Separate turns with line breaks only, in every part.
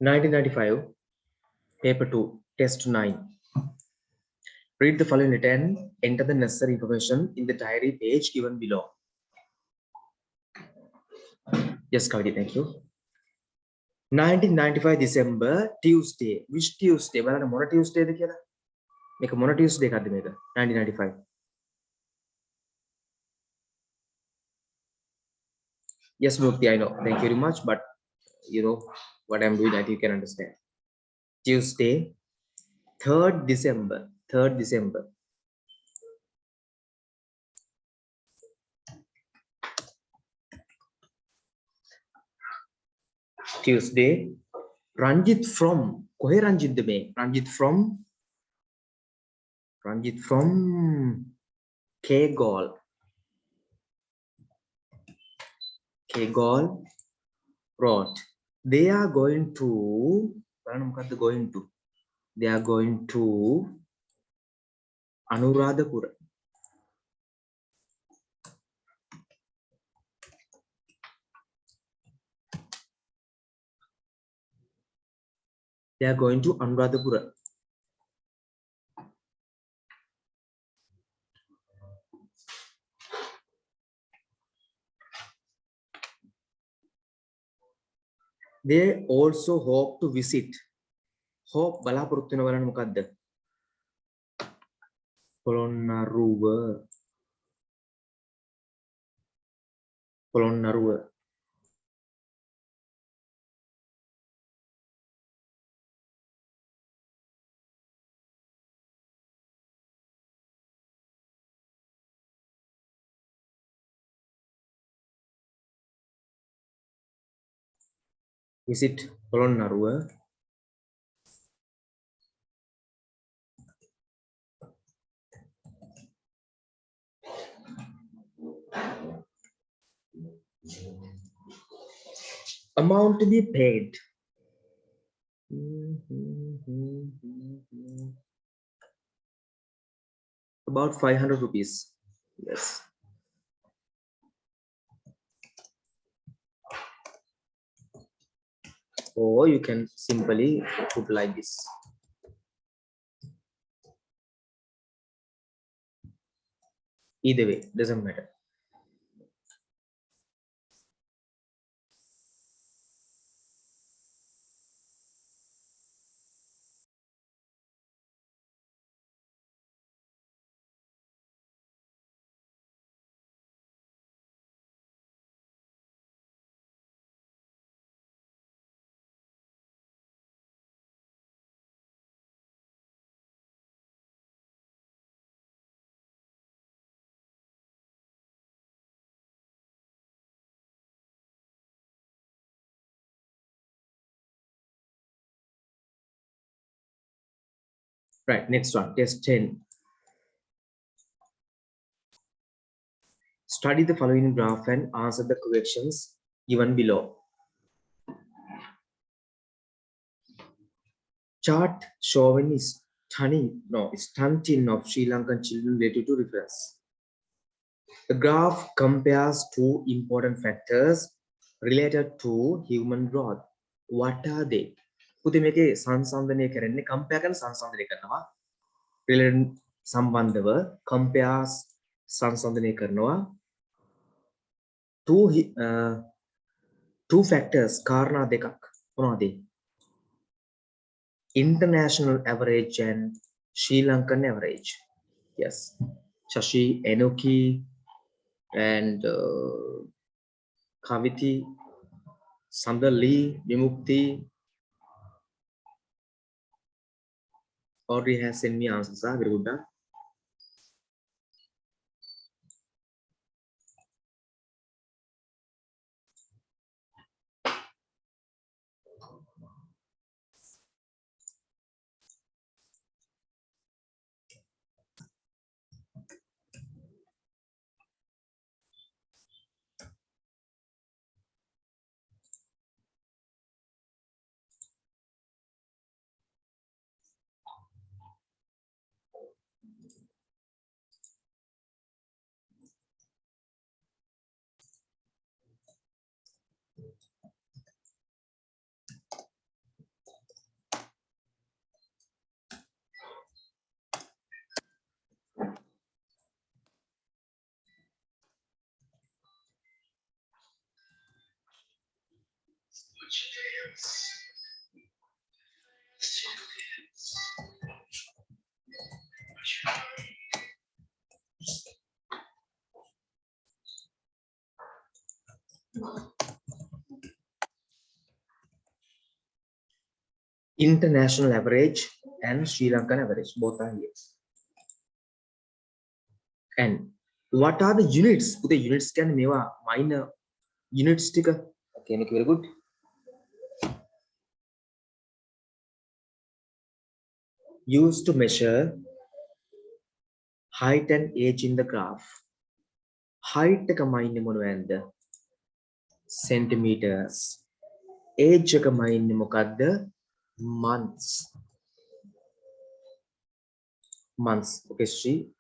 1995, paper 2, test 9. Read the following letter and enter the necessary information in the diary page given below. Yes, Kaviti, thank you. 1995 December, Tuesday. Which Tuesday? Well, what Tuesday? Make a mono Tuesday. 1995. Yes, Mukti, I know. Thank you very much. But you know what I'm doing, I think you can understand. Tuesday, 3rd December. 3rd December. Tuesday. Ranjit from. Kohe Ranjit the me. Ranjit from Kegol. Kegol wrote. They are going to. They are going to Anuradhapura. They are going to Anuradhapura. They also hope to visit. Hope බලාපොරොත්තු වෙන බලන්න මොකද්ද? Polonnaruwa. Visit Polonnaruwa. Amount to be paid. About 500 rupees. Yes. Or you can simply put like this. Either way, doesn't matter. Right, next one, test 10. Study the following graph and answer the questions given below. Chart showing is stunting of Sri Lankan children related to reference. The graph compares two important factors related to human growth. What are they? පුතේ මේකේ සංසන්දනය කරන්නේ compare කරන සංසන්දනය කරනවා. related සම්බන්ධව compares සංසන්දනය කරනවා. Two factors කාරණා දෙකක් මොනවද? International average and Sri Lankan average. Yes. Shashi, Enoki, and Kaviti, Sandali, Vimukti. Audrey has sent me answers. Very good. International average and Sri Lankan average, both are here. And what are the units? The units can be minor unit sticker. Okay, very good. Used to measure height and age in the graph. Height එක මයින්නේ මොනවද? Centimeters. Age එක මයින්නේ මොකද්ද? Months. Months. Okay, Sri.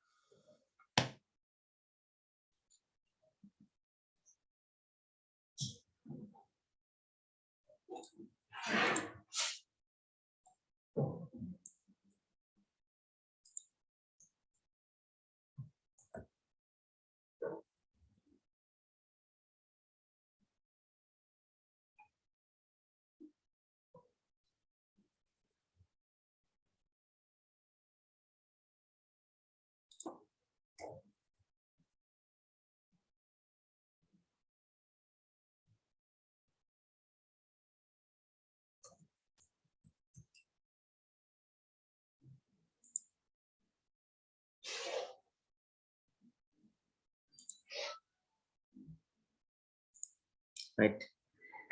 Right.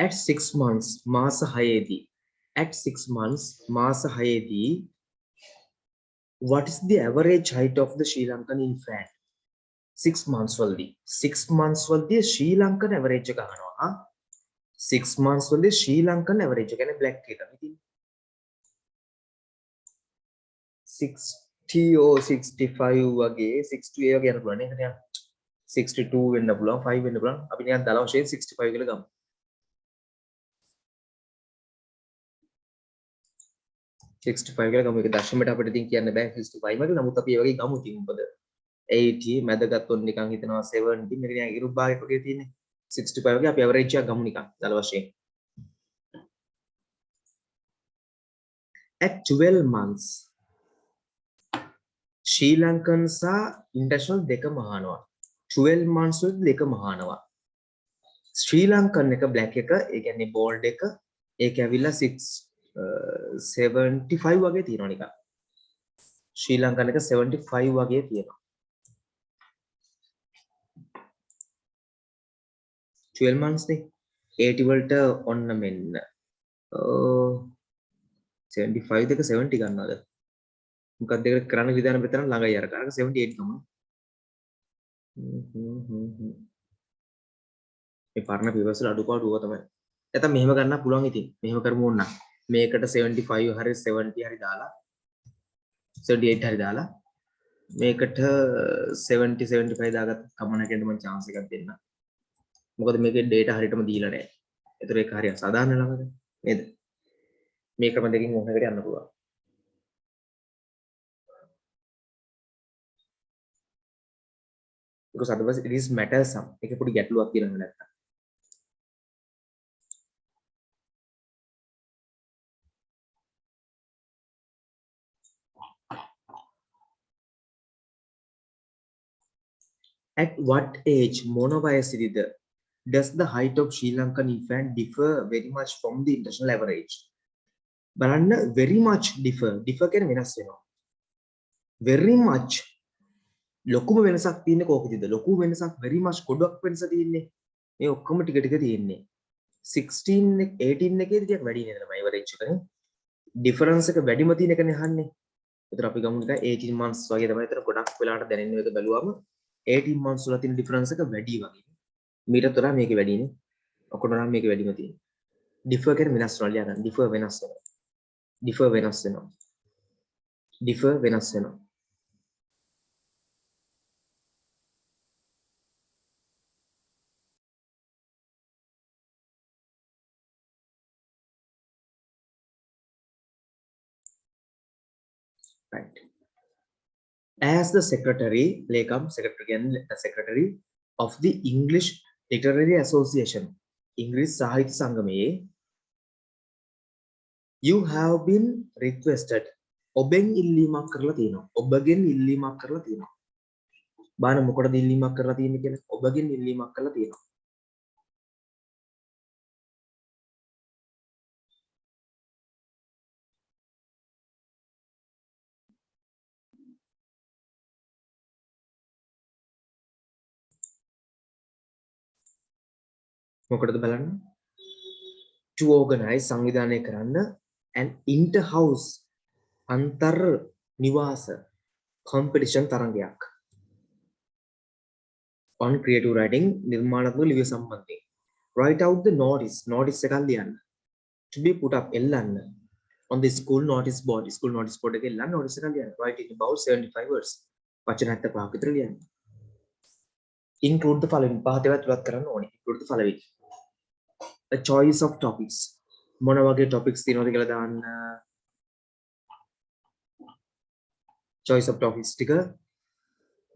At 6 months, මාස 6දී. At 6 months, මාස 6දී, what is the average height of the Sri Lankan infant? 6 months වලදී. 6 months වලදී Sri Lankan average එක අහනවා. 6 months වලදී Sri Lankan average එක කියන්නේ black එක. ඉතින් 60 or 65 වගේ 68 වගේ යන පුළුවන් නේද? 62 වෙන්න පුළුවන්, 5 වෙන්න පුළුවන්. අපි නිකන් දල වශයෙන් 65 කියලා ගමු. 65 කියලා ගමු. ඒක දශමයට අපිට ඉතින් කියන්න බෑ 65 වගේ. නමුත් අපි ඒ වගේ ගමු ඉතින් මොකද 80 මැද ගත්තොත් නිකන් හිතනවා 70 මේක නිකන් ඉරු භාගයක් වගේ තියෙන්නේ. 65 වගේ අපි average එකක් ගමු නිකන් දල වශයෙන්. At 12 months Sri Lankan සහ international දෙකම අහනවා. 12 months වලදී දෙකම අහනවා. Sri Lankan එක black එක ඒ කියන්නේ bold එක ඒක ඇවිල්ලා 75 වගේ තියෙනවා නිකන්. Sri Lankan එක 75 වගේ තියෙනවා. 12 months නේ 80 වලට ඔන්න මෙන්න 75 දෙක 70 ගන්නවද මොකක්ද දෙක කරන්න විධාන මෙතන ළඟයි අර කරක 78 ගමු මේ පරණ පිවසල අඩුපාඩුව තමයි නැත්නම් මෙහෙම ගන්න පුළුවන් ඉතින් මෙහෙම කරමු ඕන මේකට 75 හරි 70 හරි දාලා 78 හරි දාලා මේකට 70 75 දාගත්ත කමනකට මම chance එකක් දෙන්න මොකද මේකේ data හරියටම දීලා නැහැ ඒතර ඒක හරිය සාධාරණ ළඟද නේද මේ ක්‍රම දෙකකින් මොනකට යන්න පුළුවන් because otherwise it is matter sum එක පොඩි ගැටලුවක් තියෙනවා නැත්තම් at what age මොන වයසේද does the height of Sri Lankan infant differ very much from the international average බලන්න very much differ කියන්නේ වෙනස් වෙනවා very much ලොකුම වෙනසක් තියෙන්නේ කොහොමද ලොකු වෙනසක් very much ගොඩක් වෙනස තියෙන්නේ මේ ඔක්කොම ටික ටික තියෙන්නේ 16 18 එකේදී ටිකක් වැඩි නේද තමයි average එක නේ difference එක වැඩිම තියෙන එකනේ අහන්නේ ඒතර අපි ගමු නිකන් 18 months වගේ තමයි ඒතර ගොඩක් වෙලාවට දැනෙන්නේ මේක බැලුවම 18 months වල තියෙන difference එක වැඩි වගේ මීට තොරා මේකේ වැඩිනේ ඔක්කොම නම් මේකේ වැඩිම තියෙන්නේ differ කියන්නේ වෙනස් වෙනවා ලියන්න differ වෙනස් වෙනවා differ වෙනස් වෙනවා differ වෙනස් වෙනවා right as the secretary lekam secretary and the secretary of the English Literary Association ඉංග්‍රීසි සාහිත්‍ය සංගමයේ you have been requested ඔබෙන් ඉල්ලීමක් කරලා තියෙනවා. ඔබගෙන් ඉල්ලීමක් කරලා තියෙනවා. බාන මොකටද ඉල්ලීමක් කරලා තියෙන්නේ කියලා? ඔබගෙන් ඉල්ලීමක් කරලා තියෙනවා. මොකටද බලන්න? to organize සංවිධානය කරන්න an inter house අන්තර් නිවාස competition තරඟයක් on creative writing නිර්මාණාත්මක ලිවීම සම්බන්ධයෙන් write out the notice එකක් ලියන්න to be put up එල්ලන්න on the school notice board එකේ එල්ලන්න notice එකක් ලියන්න write in about 75 words වචන 75ක් විතර ලියන්න include the following පහ දේවල් තුලත් කරන්න ඕනේ include the following a choice of topics මොන වගේ topics තියෙනවද කියලා දාන්න choice of topics ටික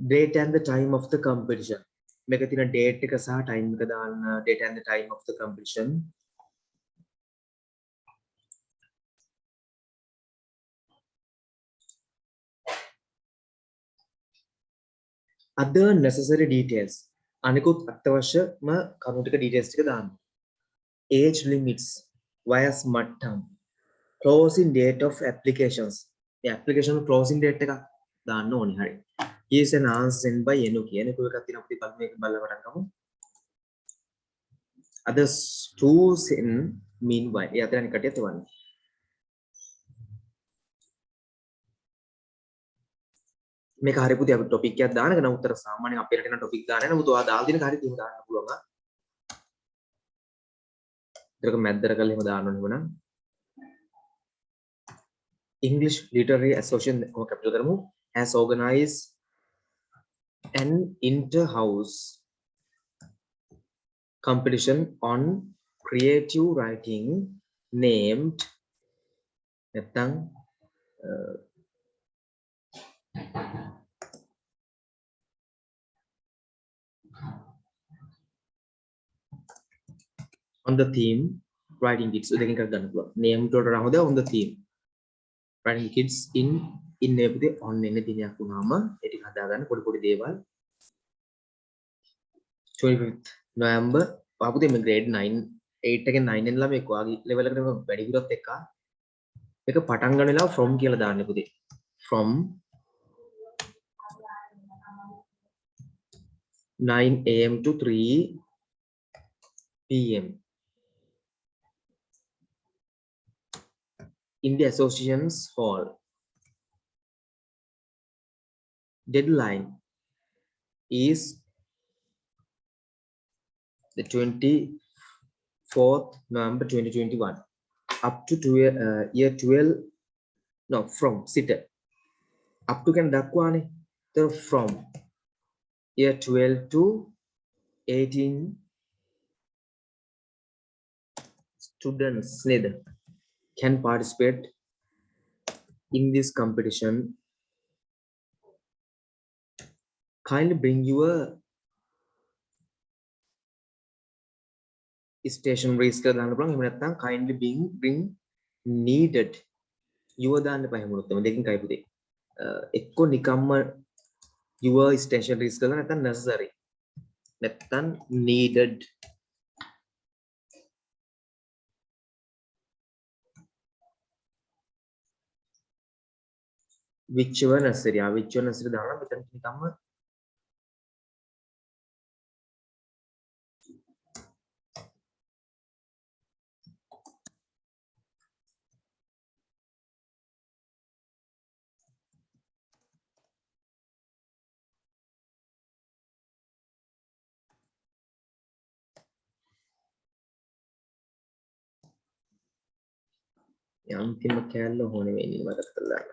date and the time of the competition මේක තියෙන date එක සහ time එක දාන්න date and the time of the competition other necessary details අනිකුත් අත්‍යවශ්‍යම කරුණු ටික details ටික දාන්න age limits වයස් මට්ටම් closing date of applications මේ application closing date එක දාන්න ඕනේ හරි is an answer sent by එනු කියන එක එකක් තියෙනවා අපි බලමු මේක බලලා පටන් ගමු others to send meanwhile ඒ අතර අනිත් කටියත් වань මේක හරි පුතේ අපි ටොපික් එකක් දානක නම් උත්තර සාමාන්‍යයෙන් අපේ රටේ නම් ටොපික් දාන්නේ නැහැ නමුත් ඔයා දාලා දිනක හරි එහෙම දාන්න පුළුවන් ඒක මැද්දට කරලා එහෙම දාන්න ඕනේ වුණා English Literary Association को कैपिटल करमु has organized an inter-house competition on creative writing named නැත්නම් on the theme writing kids දෙකකින් කරලා ගන්න පුළුවන් name වලට වඩා හොඳ on the theme writing kids in එපිට on එන දිනයක් වුණාම ඒ ටික හදාගන්න පොඩි දේවල් 25th November පාපුතේ මේ grade 9 8 එකෙන් 9 වෙන ළමයි ඔයාගේ level එකට වැඩි විරොත් එක්ක මේක පටන් ගන්න වෙලාව from කියලා දාන්න පුතේ from 9 am to 3 pm in the association's hall deadline is the 24th November 2021 up to year 12 no from sitter up to can dakwane the from year 12 to 18 students neither can participate in this competition kindly bring your stationaries කියලා දාන්න පුළුවන් එහෙම නැත්නම් kindly bring needed your දාන්න එපා එහෙම උනොත් දෙකකින් කයි පුතේ එක්ක නිකම්ම your stationaries කියලා නැත්නම් necessary නැත්නම් needed whichever necessary whichever necessary දාන්න මෙතන නිකම්ම අන්තිම කෑල්ල හොනේ වෙන්නේ මතක කරලා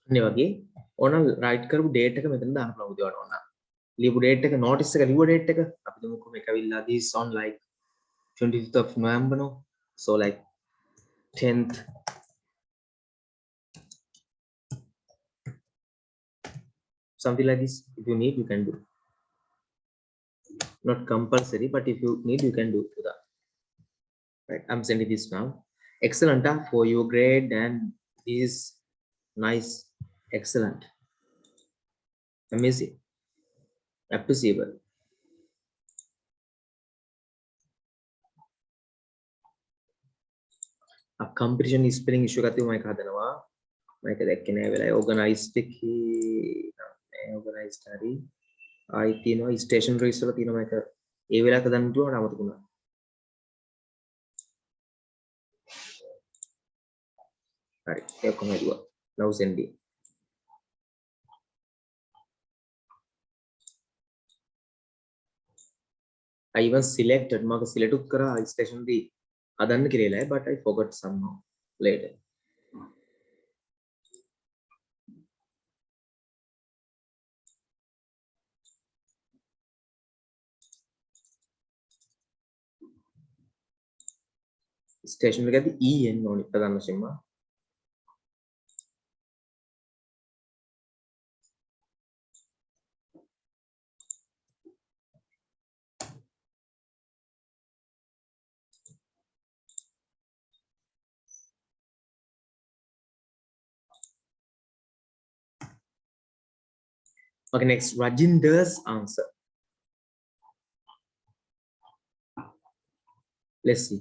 මේ වගේ ඕන රයිට් කරපු ඩේට් එක මෙතන දාන්න පුළුවන් උදේට ඕන. ලියපු ඩේට් එක notice එක ලියුව ඩේට් එක අපි දුමුකෝ මේක අවිල්ලා this on like 25th of November no. So like 10th something like this. If you need you can do. Not compulsory, but if you need you can do that. Right, I'm sending this now. Excellent for your grade and this is nice, excellent, amazing, appreciable. A competition spelling issue එකක් තියෙනවා මම හදනවා. මම ඒක දැක්කේ නෑ වෙලාවේ organized එකේ organized හරි ආයි තියෙනවා stationery වල තියෙනවා මම ඒක ඒ වෙලාවට දාන්න කිව්වම අමතක වුණා. හරි ඒක කොහොමද දුවා. now sending. I even selected මම select කරා stationery හදන්න කියලා but I forgot somehow later. stationery එකදී E එන්න ඕනේ ප්‍රධාන වශයෙන්ම. Okay, next Rajinder's answer. Let's see.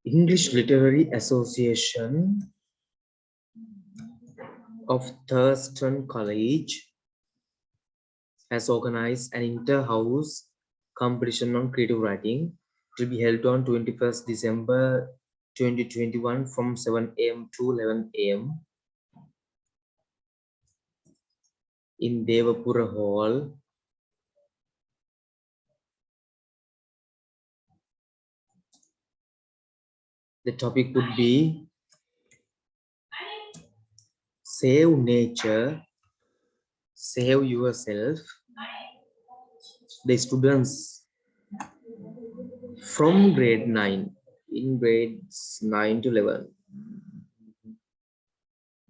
English Literary Association of Thurston College has organized an inter-house competition on creative writing. It will be held on 21st December 2021 from 7 a.m. to 11 a.m. in Devapura Hall. The topic would be Save Nature, Save Yourself. The students from grade 9 in grades 9 to 11.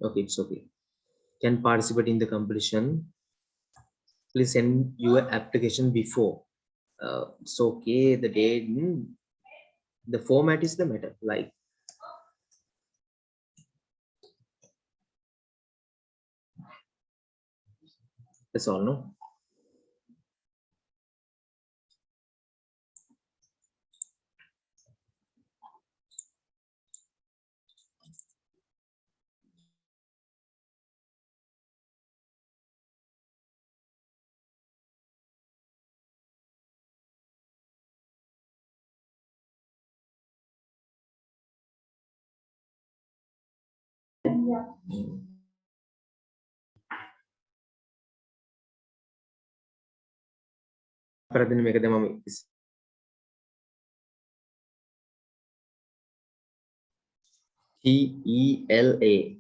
Okay, it's okay. Can participate in the competition. Please send your application before. It's okay. The date, the format is the matter. Like that's all, no? Paradin make them TELA.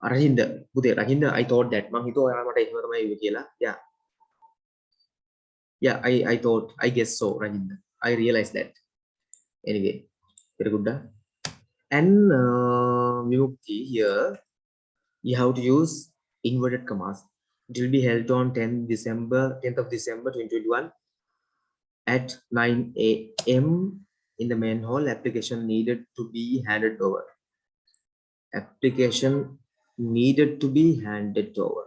Rajinder, පුතේ Rajinder, I thought that මං හිතුවා ඔයා මට එහෙම තමයි ඉවි කියලා. Yeah, I thought, I guess so, Rajinder. I realized that. Anyway, very good. And Vimukti, here you have to use inverted commas. It will be held on 10th of December 2021 at 9 a.m. in the main hall. Application needed to be handed over. Application needed to be handed over.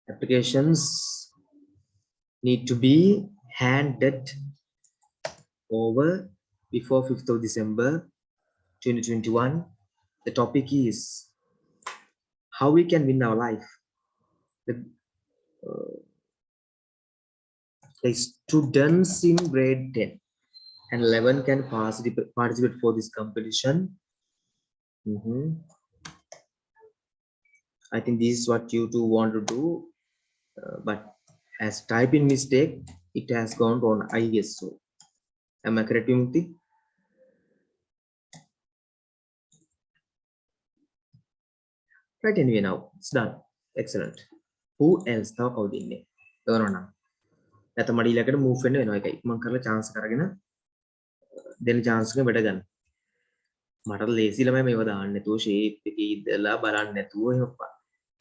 Applications need to be handed over before 5th of December 2021. The topic is how we can win our life. The students in grade 10 and 11 can participate for this competition. I think this is what you two want to do, but as typing mistake, it has gone on, I guess so. Am I correct, Vimukti? Right, anyway, now it's done. Excellent. Who else? Thou කවුද ඉන්නේ? එවනවා නම්. නැත්නම් මඩ ඊළඟට move වෙන්න වෙනවා එකයි. මම කරලා chance කරගෙන දෙන chance එක වැඩ ගන්න. මට ලේසි ළමයි මේව දාන්න නැතුව shape එකේ ඉඳලා බලන්න නැතුව එහෙම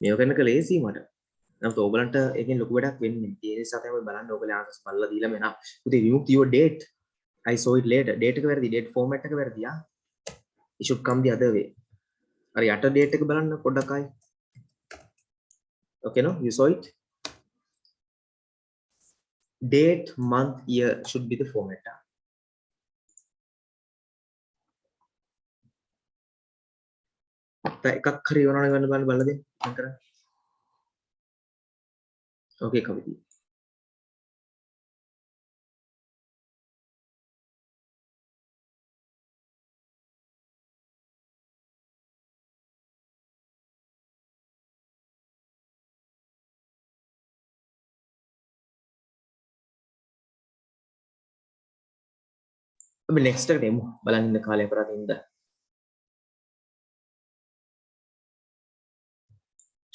මේව කරනක ලේසි මට. නම් ඔයගලන්ට එකෙන් ලොකු වැඩක් වෙන්නේ. ඒ නිසා තමයි බලන්න ඔයගලේ answers බලලා දීලා මෙන්න. පුතේ Vimukti, your date, I saw it later. Date එක වැරදි. Date format එක වැරදි. It should come the other way. අර යට date එක බලන්න පොඩ්ඩක් ආයි. Okay, no? You saw it? Date, month, year should be the format. එකක් හරි වෙනවා නම් බලන්න බලලා දෙන්න. මම කරන්නේ. Okay, කවිති. අපි next එකට එමු. බලන්න ඉන්න කාලය අපරාධ ඉඳ.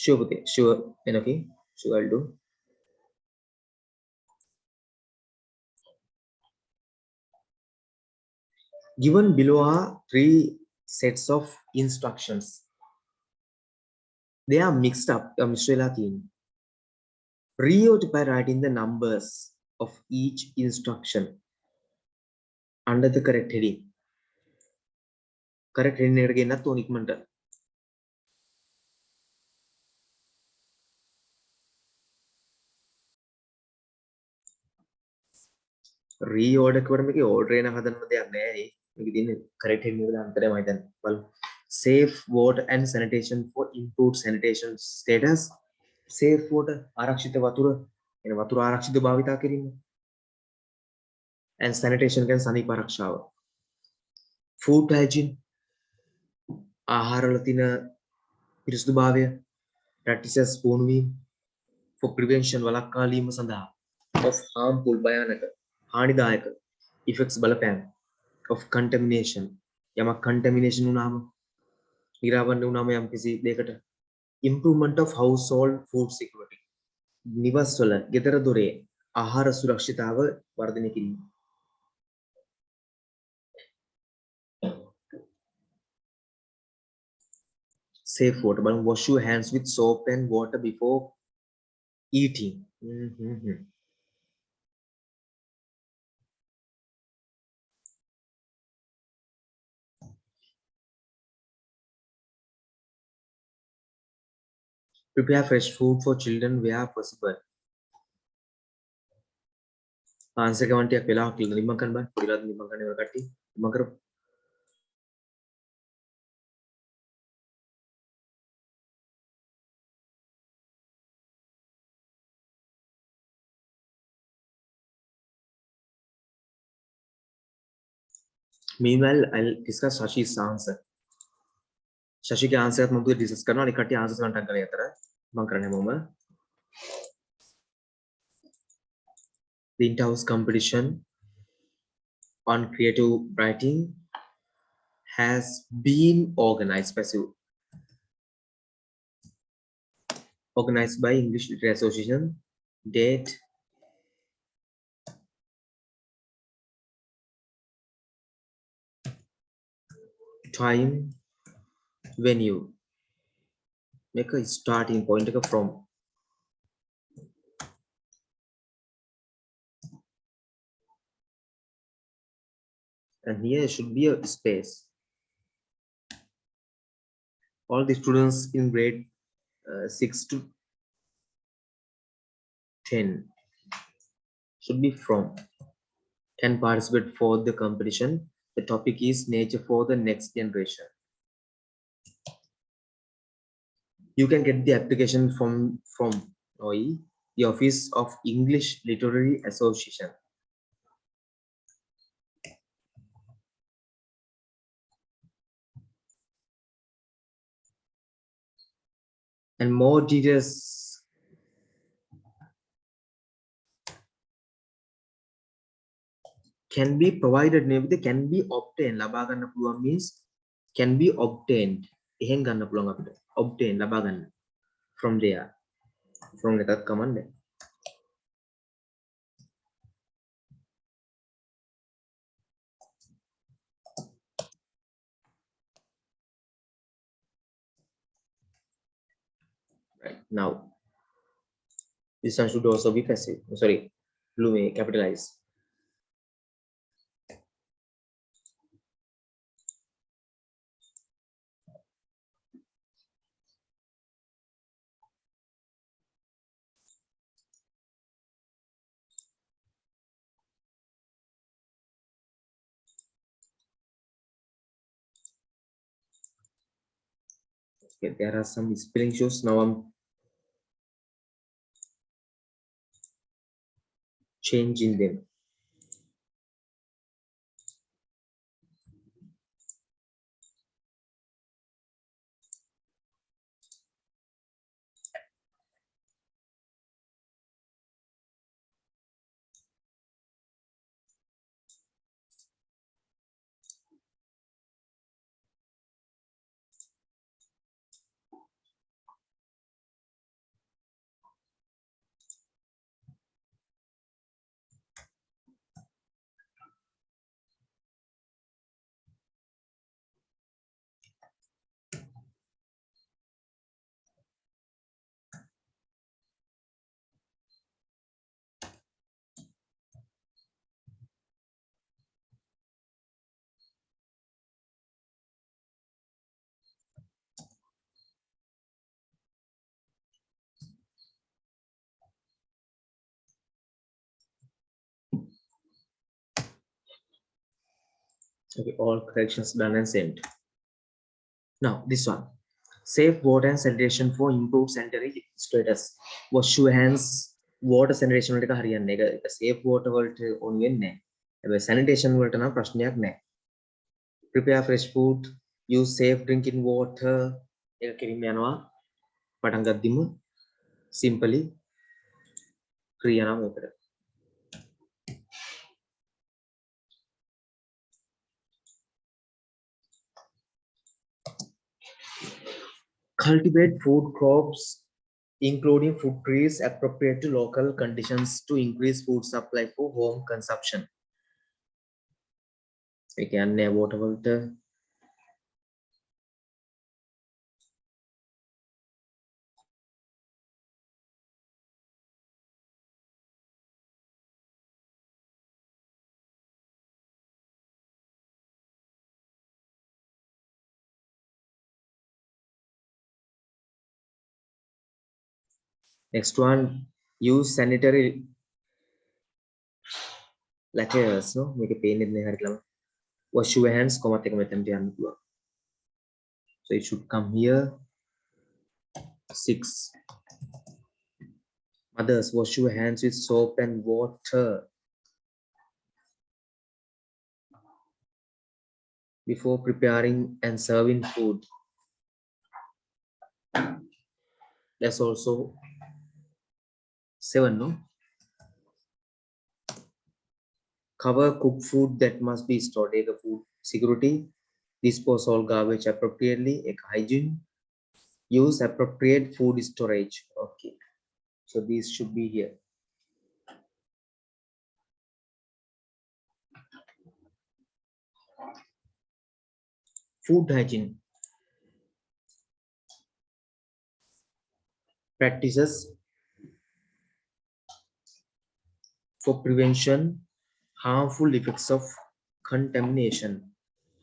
Sure, පුතේ. Sure. Okay. Sure, I'll do. Given below are 3 sets of instructions. They are mixed up. Reorder by writing the numbers of each instruction under the correct heading. Correct heading එකට ගෙන්නත් ඕන ඉක්මනට. Reorder කරන එකේ order එක හදන්න දෙයක් නැහැ නේ. මේකේ තියෙන correct heading එක දාන්න තමයි මම හිතන්නේ. බලමු. Safe water and sanitation for improved sanitation status. Safe water, ආරක්ෂිත වතුර, එන වතුර ආරක්ෂිත භාවිතා කිරීම. And sanitation කියන්නේ සනීප ආරක්ෂාව. Food hygiene, ආහාරවල තියෙන පිරිසුදුභාවය. Practices පුහුණුවීම for prevention වළක්වාලීම සඳහා of harmful භයානක හානිදායක effects බලපෑම් of contamination යමක් contamination වුණාම නිරාවරණය වුණාම යම් කිසි දෙයකට improvement of household food security නිවස්වල ගෙදර දොරේ ආහාර සුරක්ෂිතාව වර්ධනය කිරීම. Safe water, but wash your hands with soap and water before eating. Prepare fresh food for children where possible. Answer comment එකක් වෙලාවක් කියලා නිමක් කරන්න බෑ. පොඩිලාද නිමක් කරන්න ඉවර කට්ටිය. නිමක් කරමු. Meanwhile, I'll discuss Shashi's answer. Shashi के answer मम तुझे discuss करना और इकट्ठे answers कंटेक्ट करें यात्रा मंग करने मोमा. The inter-house competition on creative writing has been organized by you. organized by English Literary Association. Date, time, venue. Make a starting point from. And here should be a space. All the students in grade 6 to 10 should be from, can participate for the competition. The topic is nature for the next generation. You can get the application from OE, the Office of English Literary Association. And more details can be provided, maybe can be obtained. ලබා ගන්න පුළුවන් means can be obtained. එහෙන් ගන්න පුළුවන් අපිට. Obtain ලබා ගන්න. From there. From එකක් කමන්නේ. Right. Now this one should also be passive. Sorry, blue may capitalize. Okay, there are some spelling shows. Now I'm changing them. Okay, all corrections done and sent. Now this one, safe water and sanitation for improved sanitary status. Wash your hands. Water sanitation වලට හරියන්නේ නැහැ. ඒක safe water වලට ඕන වෙන්නේ නැහැ. හැබැයි sanitation වලට නම් ප්‍රශ්නයක් නැහැ. Prepare fresh food. Use safe drinking water. ඒක කිරීම යනවා. පටන් ගද්දිම simply ක්‍රියා නම් ඒකට. Cultivate food crops including fruit trees appropriate to local conditions to increase food supply for home consumption. We can water water. Next one, use sanitary letters. No, make a pain in the wash your hands. So it should come here. 6. Mothers, wash your hands with soap and water before preparing and serving food. That's also 7, no? Cover cooked food that must be stored. Food security. Dispose all garbage appropriately. Hygiene. Use appropriate food storage. Okay, so these should be here. Food hygiene practices for prevention harmful effects of contamination.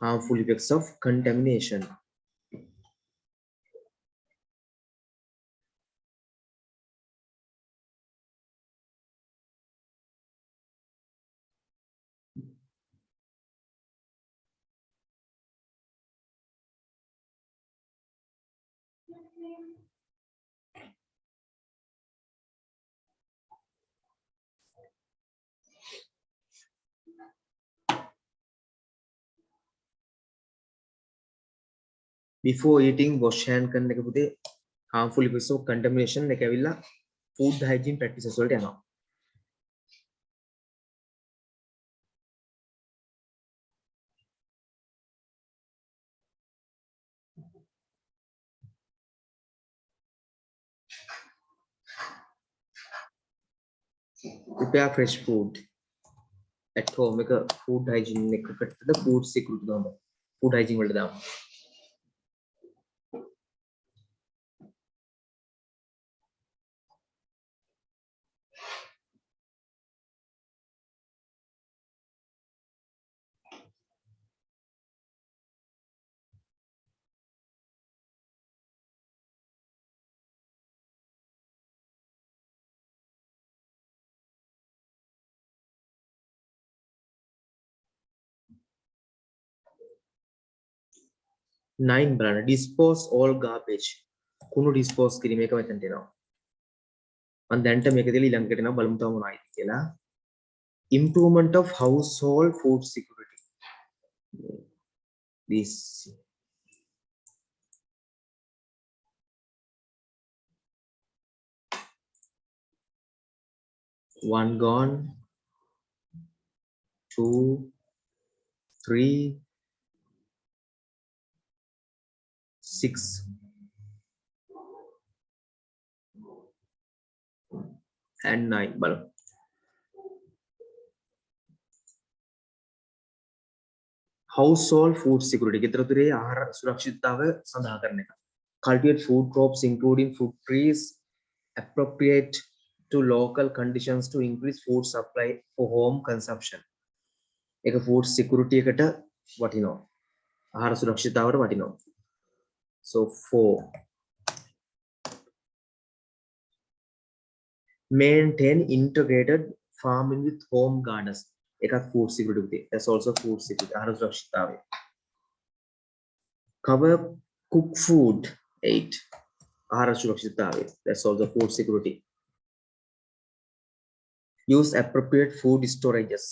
Harmful effects of contamination. Before eating, wash hand කරන එක පුතේ harmful effects of contamination එක ඇවිල්ලා food hygiene practices වලට යනවා. Prepare fresh food at home එක food hygiene එකකටද food security දාන්න. Food hygiene වලට දාන්න. Nine බලන්න dispose all garbage. කුණු dispose කිරීම එක මෙතනට එනවා. මම දැන්ට මේක දෙල ඊළඟට එනවා බලමු තව මොනවද කියලා. Improvement of household food security. This one gone, 2, 3, 6 and 9 බලමු. Household food security. ගෙදරදොරේ ආහාර සුරක්ෂිතතාවය සඳහා කරන එක. Cultivate food crops including fruit trees appropriate to local conditions to increase food supply for home consumption. එක food security එකට වටිනවා. ආහාර සුරක්ෂිතතාවට වටිනවා. So 4. Maintain integrated farming with home gardens. එකක් food security. That's also food security. ආහාර සුරක්ෂිතතාවය. Cover cooked food 8. ආහාර සුරක්ෂිතතාවය. That's also food security. Use appropriate food storages.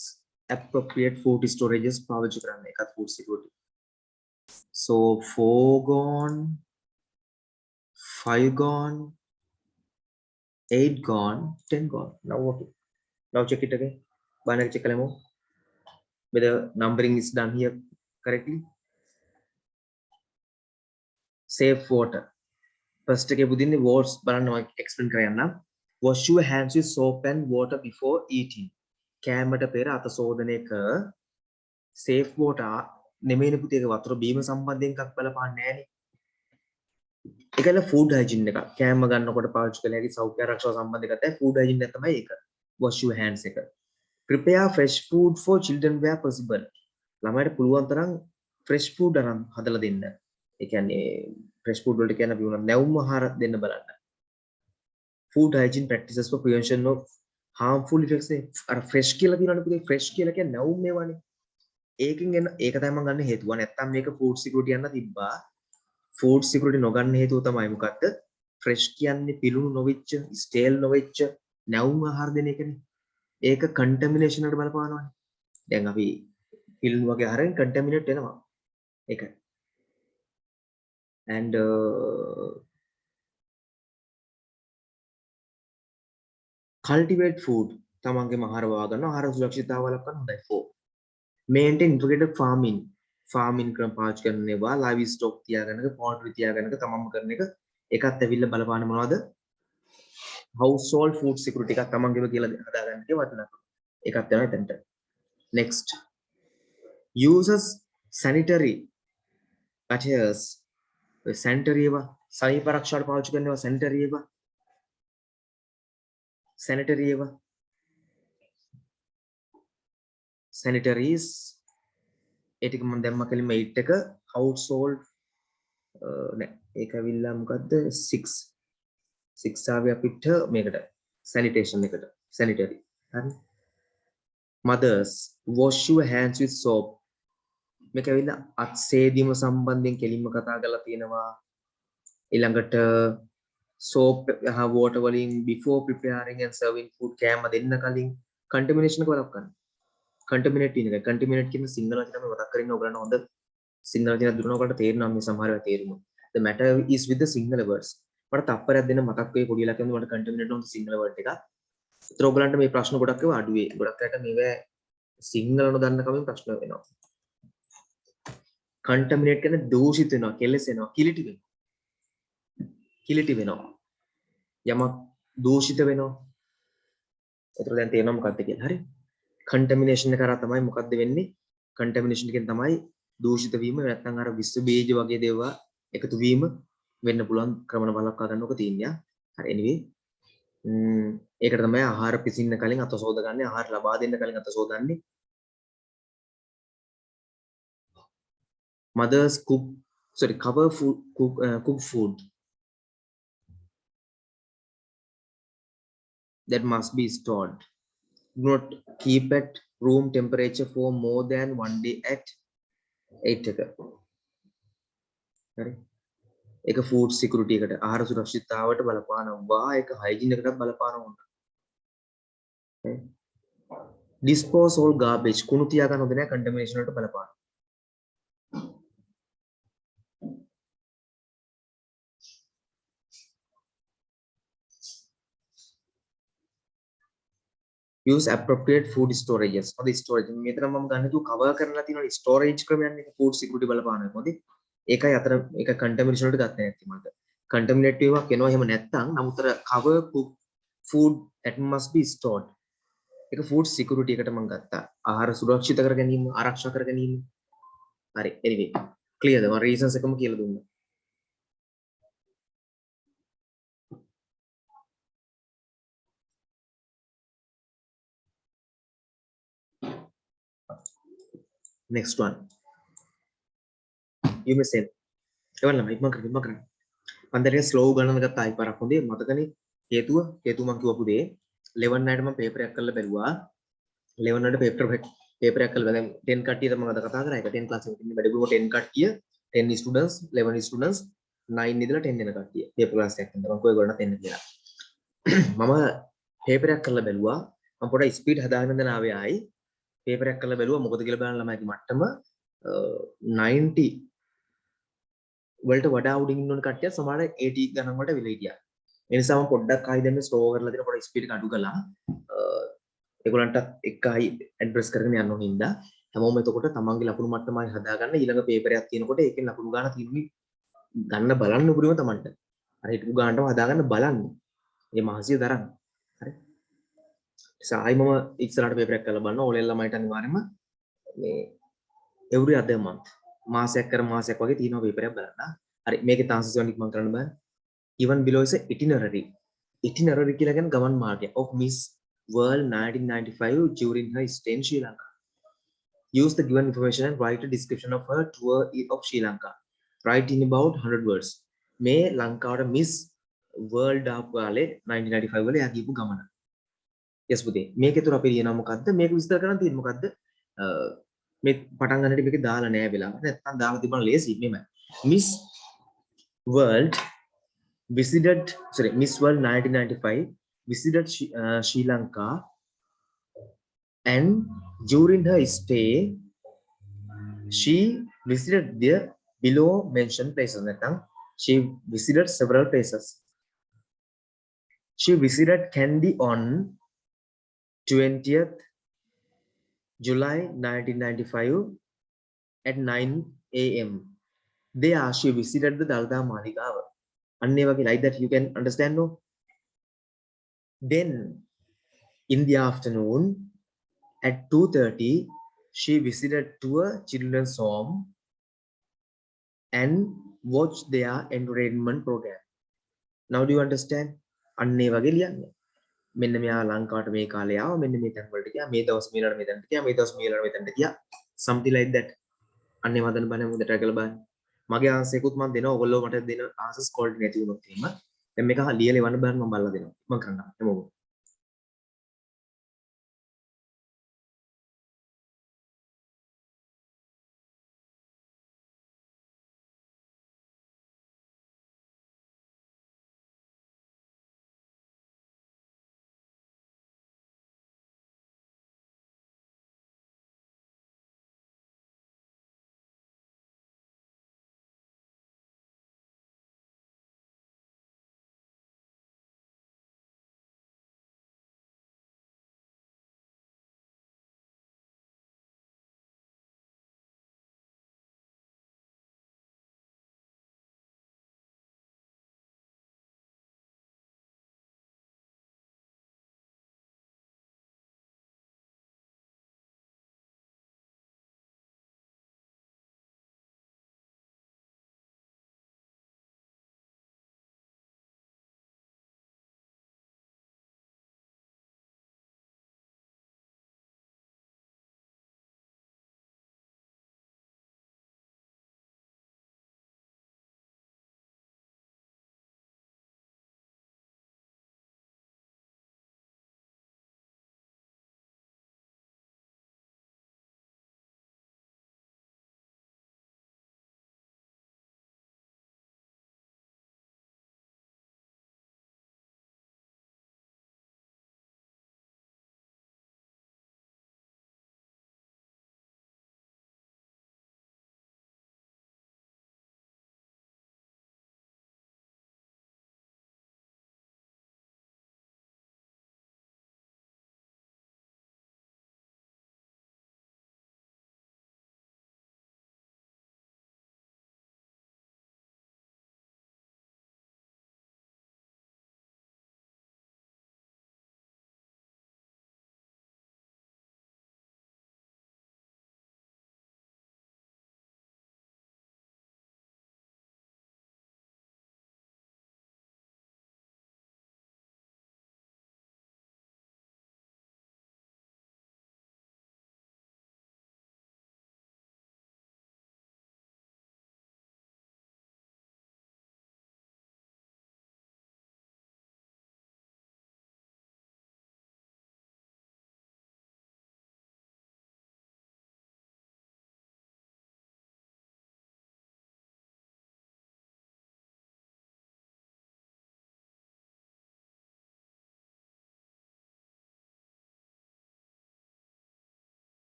Appropriate food storages පාවිච්චි කරන්න එකක් food security. So 4 gone, 5 gone, 8 gone, 10 gone. Now okay. Now check it again. Banner check කරමු. Whether numbering is done here correctly. Save water. First එකේ පුදින්නේ words බලන්න මම explain කරන්න. Wash your hands with soap and water before eating. කෑමට පෙර අත සෝදනය කර safe water නෙමෙයිනේ පුතේ ඒක වතුර බීම සම්බන්ධයෙන් එකක් බලපාන්නේ නැහැනේ. ඒකල food hygiene එක. කෑම ගන්නකොට පාවිච්චි කළ හැකි සෞඛ්‍ය ආරක්ෂාව සම්බන්ධ එකත් food hygiene එක තමයි ඒක. Wash your hands එක. Prepare fresh food for children where possible. ළමයිට පුළුවන් තරම් fresh food අරන් හදලා දෙන්න. ඒ කියන්නේ fresh food වලට කියන අපි උනත් නැවුම් ආහාර දෙන්න බලන්න. Food hygiene practices for prevention of harmful effects. අර fresh කියලා කියනවනේ පුතේ fresh කියලා කියන්නේ නැවුම් ඒවානේ. ඒකෙන් එන ඒක තමයි මම ගන්න හේතුව. නැත්තම් මේක food security යන්න තිබ්බා. food security නොගන්න හේතුව තමයි මොකද්ද? fresh කියන්නේ පිළුණු නොවිච්ච, stale නොවිච්ච නැවුම් ආහාර දෙන එකනේ. ඒක contamination එකට බලපානවානේ. දැන් අපි පිළුණු වගේ ආහාරෙන් contaminate වෙනවා. ඒක. And cultivate food. තමන්ගේම ආහාර වා ගන්න ආහාර සුරක්ෂිතතාව වළක්වන්න හොඳයි. 4. Maintain integrated farming. farming ක්‍රම පාවිච්චි කරන ඒවා livestock තියාගන්නක poultry තියාගන්නක තමන්ම කරන එක ඒකත් ඇවිල්ලා බලපාන මොනවද? household food security එකක් තමන්ගේම කියලා හදාගන්න එක වටිනාකම. ඒකත් යනවා එතනට. next uses sanitary attires sanitary ඒවා සනීප ආරක්ෂාවට පාවිච්චි කරනවා sanitary ඒවා sanitary ඒවා sanitaries ඒ ටික මම දැම්ම කලින්ම 8 එක household නෑ ඒක ඇවිල්ලා මොකද්ද 6 ආවේ අපිට මේකට sanitation එකට sanitary හරි mothers wash your hands with soap මේක ඇවිල්ලා අත් සේදීම සම්බන්ධයෙන් කෙලින්ම කතා කරලා තියෙනවා ඊළඟට soap water වලින් before preparing and serving food කෑම දෙන්න කලින් contamination එක වළක්වන්න contaminate කියන එක contaminate කියන සිංහල වචන අපි මතක් කරගෙන ඔයගලන්ට හොඳ සිංහල වචන දුන්නා ඔයගලන්ට තේරෙනවා මේ සමහර වෙලාවට තේරුම the matter is with the single words මට තප්පරයක් දෙන්න මතක් වෙයි පොඩි ළකෙන් මට contaminate වුණ සිංහල word එකක් ඒතර ඔයගලන්ට මේ ප්‍රශ්න ගොඩක් ඒවා අඩුවේ ගොඩක් අයට මේවා සිංහල නොදන්න කමින් ප්‍රශ්න වෙනවා contaminate කියන්නේ දූෂිත වෙනවා කෙලෙසෙනවා කිලිටි වෙනවා යමක් දූෂිත වෙනවා ඒතර දැන් තේරෙනවා මොකක්ද කියලා හරි contamination එක කරා තමයි මොකද්ද වෙන්නේ contamination එකෙන් තමයි දූෂිත වීම නැත්නම් අර විස බීජ වගේ දේවල් එකතු වීම වෙන්න පුළුවන් ක්‍රමන බලක්වා ගන්න ඕක තියෙනවා හරි anyway ඒකට තමයි ආහාර පිසින්න කලින් අත සෝදගන්නේ ආහාර ලබා දෙන්න කලින් අත සෝදන්නේ mothers cover food cook food that must be stored do not keep at room temperature for more than 1 day at 8 එක හරි ඒක food security එකට ආහාර සුරක්ෂිතතාවට බලපානවා ඒක hygiene එකටත් බලපානවා dispose all garbage කුණු තියා ගන්න හොඳ නැහැ contamination වලට බලපානවා use appropriate food storages for the storage මෙතන මම ගන්න තු cover කරලා තියෙනවා storage ක්‍රමයන් එක food security බලපානවා මොකද ඒකයි අතර ඒක contamination වලට ගන්න නැති මට contaminated එකක් එනවා එහෙම නැත්නම් නමුතර cover cook food that must be stored ඒක food security එකට මම ගත්තා ආහාර සුරක්ෂිත කර ගැනීම ආරක්ෂා කර ගැනීම හරි anyway clear ද මම reasons එකම කියලා දුන්නා next one you may say එවන්න මම කරන්න පන්දරේ ස්ලෝ ගණන ගත්තා ආයි පාරක් හොඳේ මතකනේ හේතුව මම කියවපු දේ 11 නයිට මම පේපර් එකක් කරලා බැලුවා 11 නට පේපර් එකක් කරලා දැන් 10 කට්ටියද මම අද කතා කරා ඒක 10 ක්ලාස් එකේ ඉන්නේ වැඩිපුර 10 කට්ටිය 10 students 11 students 9 ඉඳලා 10 වෙන කට්ටිය පේපර් ක්ලාස් එකක් ඉඳලා මම කොයි ගොඩනක් දෙන්න කියලා මම පේපර් එකක් කරලා බැලුවා මම පොඩ්ඩක් ස්පීඩ් හදාගෙන ඉඳන් ආවේ ආයි පේපර් එකක් කරලා බැලුවා මොකද කියලා බලන්න ළමයිගේ මට්ටම 90 වලට වඩා උඩින් ඉන්න ඕන කට්ටිය සමහරවිට 80 ගණන් වලට විල හිටියා. ඒ නිසා මම පොඩ්ඩක් ආයි දැන් ස්ලෝ කරලා දෙන පොඩ්ඩක් ස්පීඩ් එක අඩු කළා. ඒගොල්ලන්ටත් එක්ක ආයි ඇඩ්‍රස් කරගෙන යන්න ඕන හින්දා හැමෝම එතකොට තමන්ගේ ලකුණු මට්ටම ආයි හදාගන්න ඊළඟ පේපර් එකක් තියෙනකොට ඒකෙන් ලකුණු ගන්න තියෙන්නේ ගන්න බලන්න උපරිම තමන්ට. අර හිටපු ගානටම හදාගන්න බලන්න. මේ මහසිය දරන්න. හරි. ආයි මම ඉස්සරහට පේපර් එකක් කරලා බලන්න ඕලෙල් ළමයිට අනිවාර්යයෙන්ම මේ every other month මාසයක් කර මාසයක් වගේ තියෙනවා පේපර් එකක් බලන්න. හරි මේකේ තාන්සස් වලින් මම කරන්න බෑ. Even below is a itinerary. Itinerary කියලා කියන්නේ ගමන් මාර්ගය of Miss World 1995 during her stay in Sri Lanka. Use the given information and write a description of her tour of Sri Lanka. Write in about 100 words. මේ ලංකාවට Miss World ආපු කාලේ 1995 වල එයා ගිහපු ගමන. yes පුතේ මේකේ තුර අපි ලියනවා මොකද්ද මේක විස්තර කරන්න තියෙන්නේ මොකද්ද මේ පටන් ගන්නට මේක දාලා නෑ වෙලාව නැත්නම් දාලා තිබුණා ලේසි මෙමය Miss World Miss World 1995 visited Sri Lanka and during her stay she visited the below mentioned places නැත්නම් she visited several places she visited Kandy on 20th July 1995 at 9 a.m. There she visited the Dalda Maligawa. අන්න ඒ වගේ like that you can understand no. Then in the afternoon at 2:30 she visited to a children's home and watched their entertainment program. Now do you understand? අන්න ඒ වගේ ලියන්න. මෙන්න මෙයා ලංකාවට මේ කාලේ ආවා මෙන්න මේ තැන් වලට ගියා මේ දවස් මේලට මෙතනට ගියා මේ දවස් මේලට මෙතනට ගියා something like that. අන්න ඒ වදන බණ මුද try කරලා බලන්න. මගේ ආන්සරේකුත් මම දෙනවා ඔයගොල්ලෝ මට දෙන ආන්සර්ස් quality නැති වුණොත් එහෙම දැන් මේක ලියලා එවන්න බලන්න මම බලලා දෙනවා මම කරන්න හැමෝම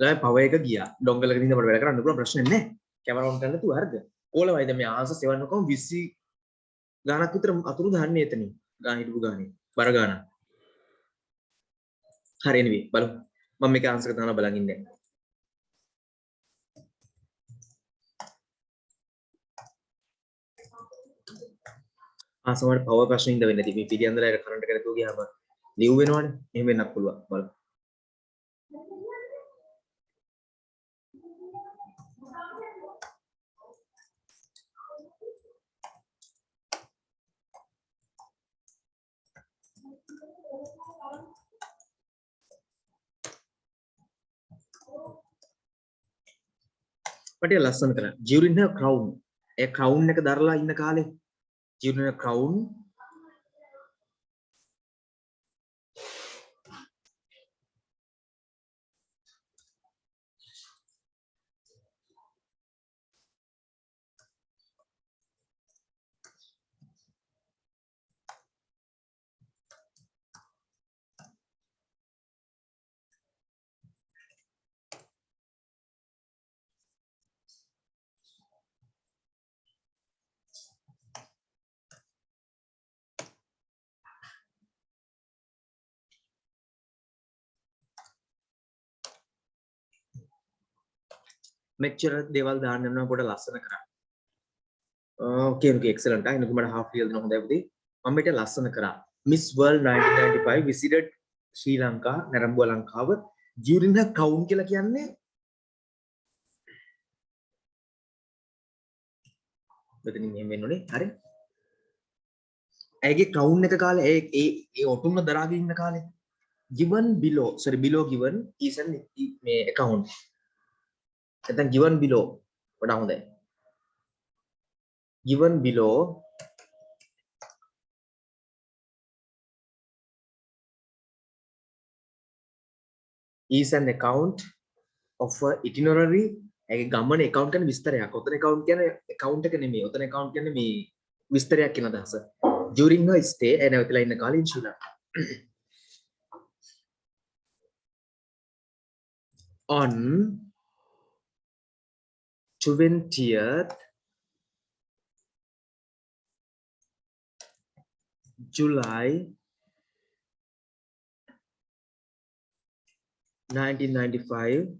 ළමයි පව එක ගියා. ඩොංගලක ඉඳන් අපිට වැඩ කරන්න පුළුවන් ප්‍රශ්නේ නැහැ. කැමරා ඔන් කරන්න තු හරිද? ඕලවයිද මේ ආන්සර් 7 ඔක්කොම 20 ගානක් විතර අතුරු දාන්නේ එතනින්. ගාන හිටපු ගානේ. බර ගාන. හරි anyway බලමු. මම මේක ආන්සර් එක දානවා බලන් ඉන්නේ. සමහර පවර් ප්‍රශ්න ඉඳ වෙන්නේ නැති මේ පිළියන්දරයට කරන්ට් එක නැතුව ගියාම ලිව් වෙනවනේ එහෙම වෙන්නත් පුළුවන් බලමු මට ලස්සන කරා during her crown ඒ crown එක දරලා ඉන්න කාලේ during her crown මෙච්චර දේවල් දාන්න යනවා පොඩ ලස්සන කරා okay okay excellent අයිනක මට half year දෙන හොඳයි පුතේ මම මේක ලස්සන කරා Miss World 1995 visited ශ්‍රී ලංකා නැරඹුව ලංකාව during her crown කියලා කියන්නේ මෙතනින් එහෙම වෙන්න ඕනේ හරි ඇගේ crown එක කාලේ ඒ ඔටුන්න දරාගෙන ඉන්න කාලේ given below sorry below given is an මේ account නැත්නම් given below වඩා හොඳයි given below is an account of a itinerary ඇගේ ගමන account කියන්නේ විස්තරයක්. ඔතන account කියන්නේ account එක නෙමෙයි. ඔතන account කියන්නේ මේ විස්තරයක් කියන අදහස. during her stay එන නැවතිලා ඉන්න කාලේ in Sri Lanka. on 20th July 1995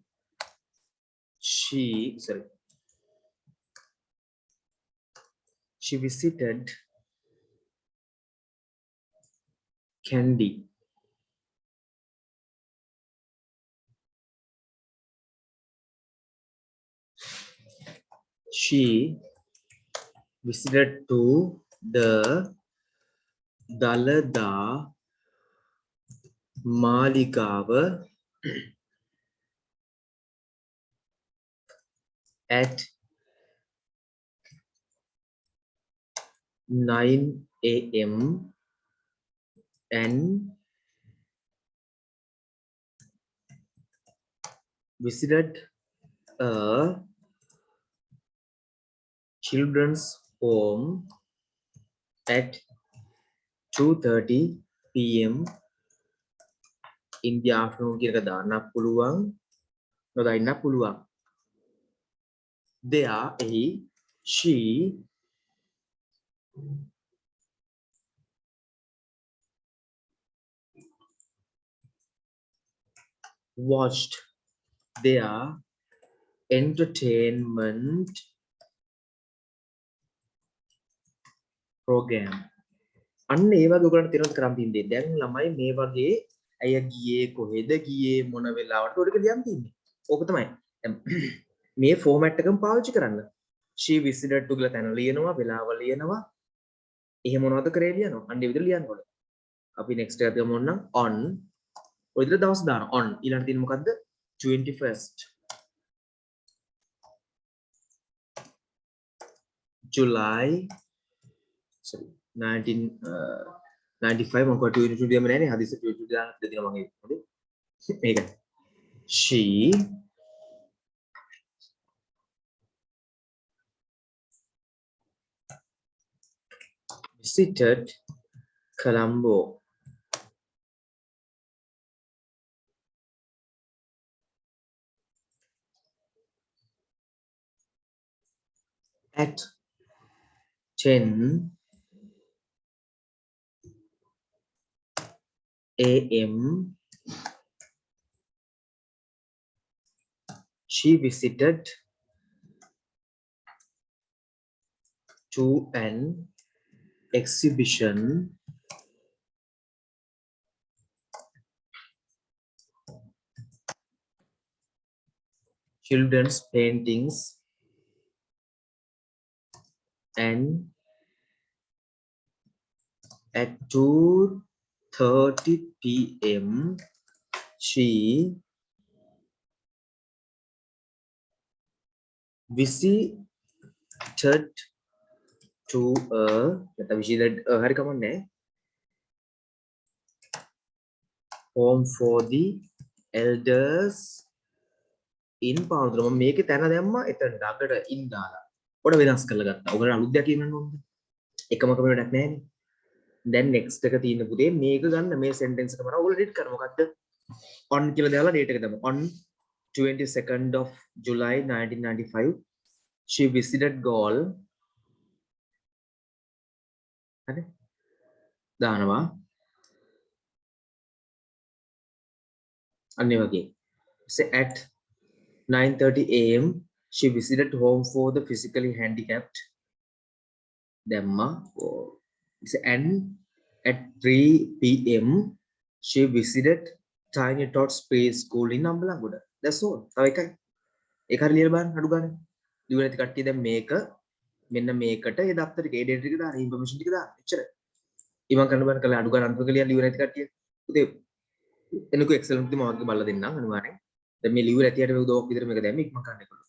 she visited Kandy she visited to the Dalada Maligava at 9 a.m. and visited a children's home at 2:30 p.m. in the afternoon කියන එක දාන්නත් පුළුවන් නොදාන්නත් පුළුවන් there she watched their entertainment program අන්න ඒ වගේ ඔයගලන්ට තේරුම් කරන් තින්නේ දැන් ළමයි මේ වගේ අය ගියේ කොහෙද ගියේ මොන වෙලාවට ඔය ටික ලියන් තින්නේ ඕක තමයි මේ ෆෝමැට් එකම පාවිච්චි කරන්න she visited to කියලා තැන ලියනවා වෙලාව ලියනවා එහෙම මොනවද කරේ ලියනවා අන්න ඒ විදිහට ලියන්න ඕනේ අපි next එකට යමු නම් on ඔය විදිහට දවස් දානවා on ඊළඟට තියෙන්නේ මොකද්ද 21st July sorry 1995 මම කොට YouTube දෙම නෑනේ හදිස්සියට YouTube දාන්න දෙනවා මම හරි මේක she visited Colombo at 10 a.m. she visited to an exhibition children's paintings and at 2:30 p.m. she visited to hari kamanne home for the elders in පාවුදුර මම මේකේ තැන දැම්මා එතනට අගට ඉන් දාලා පොඩ වෙනස් කරලා ගත්තා. ඔයගොල්ලෝ අලුත් දෙයක් කියන්න ඕනද? එකම කමෙන්ට් එකක් නැහැනේ. දැන් next එක තියෙන පුතේ මේක ගන්න මේ sentence එක මම ඔයගොල්ලෝ read කරමු. මොකද්ද? on කියලා දාලා date එක දාමු. On 22nd of July 1995 she visited Galle. හරි? දානවා. අන්න ඒ වගේ. say at 9:30 a.m. she visited home for the physically handicapped. Demma. And at 3 p.m. she visited Tiny Tots preschool in Ambalanggoda. That's all. තව එකයි. ඒක හරිය ලියලා බලන්න අඩු ගන්න. ලියුව නැති කට්ටිය දැන් මේක මෙන්න මේකට ඒ දප්තරේ ඒ ඩේටා ටික දාන්න ඉන්ෆර්මේෂන් ටික දාන්න. එච්චරයි. ඉමන් කරන්න බෑ කළා අඩු ගන්න අන්තිම කලිය ලියුව නැති කට්ටිය. පුතේ එනකෝ එක්සලන්ට් දී මම වගේ බලලා දෙන්නම් අනිවාර්යෙන්. දැන් මේ ලියුව නැතියට මේ උදව්වක් විතර මේක දැම්ම ඉක්මන් කරන්න එපා.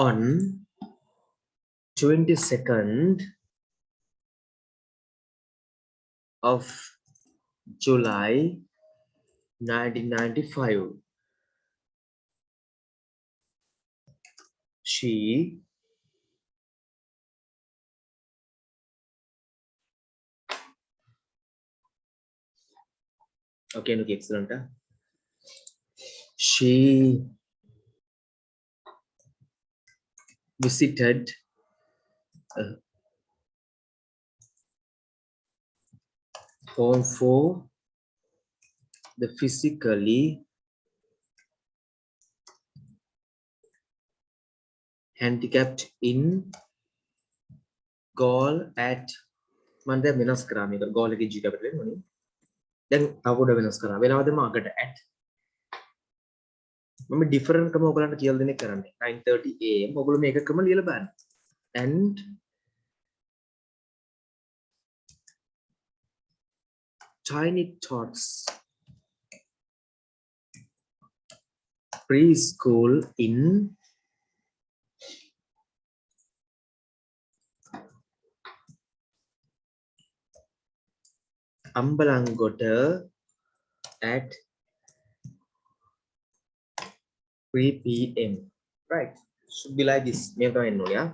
On 22nd of July 1995 she okay no excellent she visited home for the physically handicapped in Galle at මම දැන් වෙනස් කරා මේක Galle එකේ G capital එක නෙමෙයි දැන් තව පොඩ වෙනස් කරා වෙලාව දෙම අකට at මම ඩිෆරන්ට් කම ඔයගලන්ට කියලා දෙන්නේ කරන්නේ 9:30 am ඔයගොල්ලෝ මේක ක්‍රම ලියලා බලන්න and Tiny Tots preschool in Ambalanggoda at 3 p.m. Right. Should be like this. මේ තමයි එන්න ඕනේ ආ.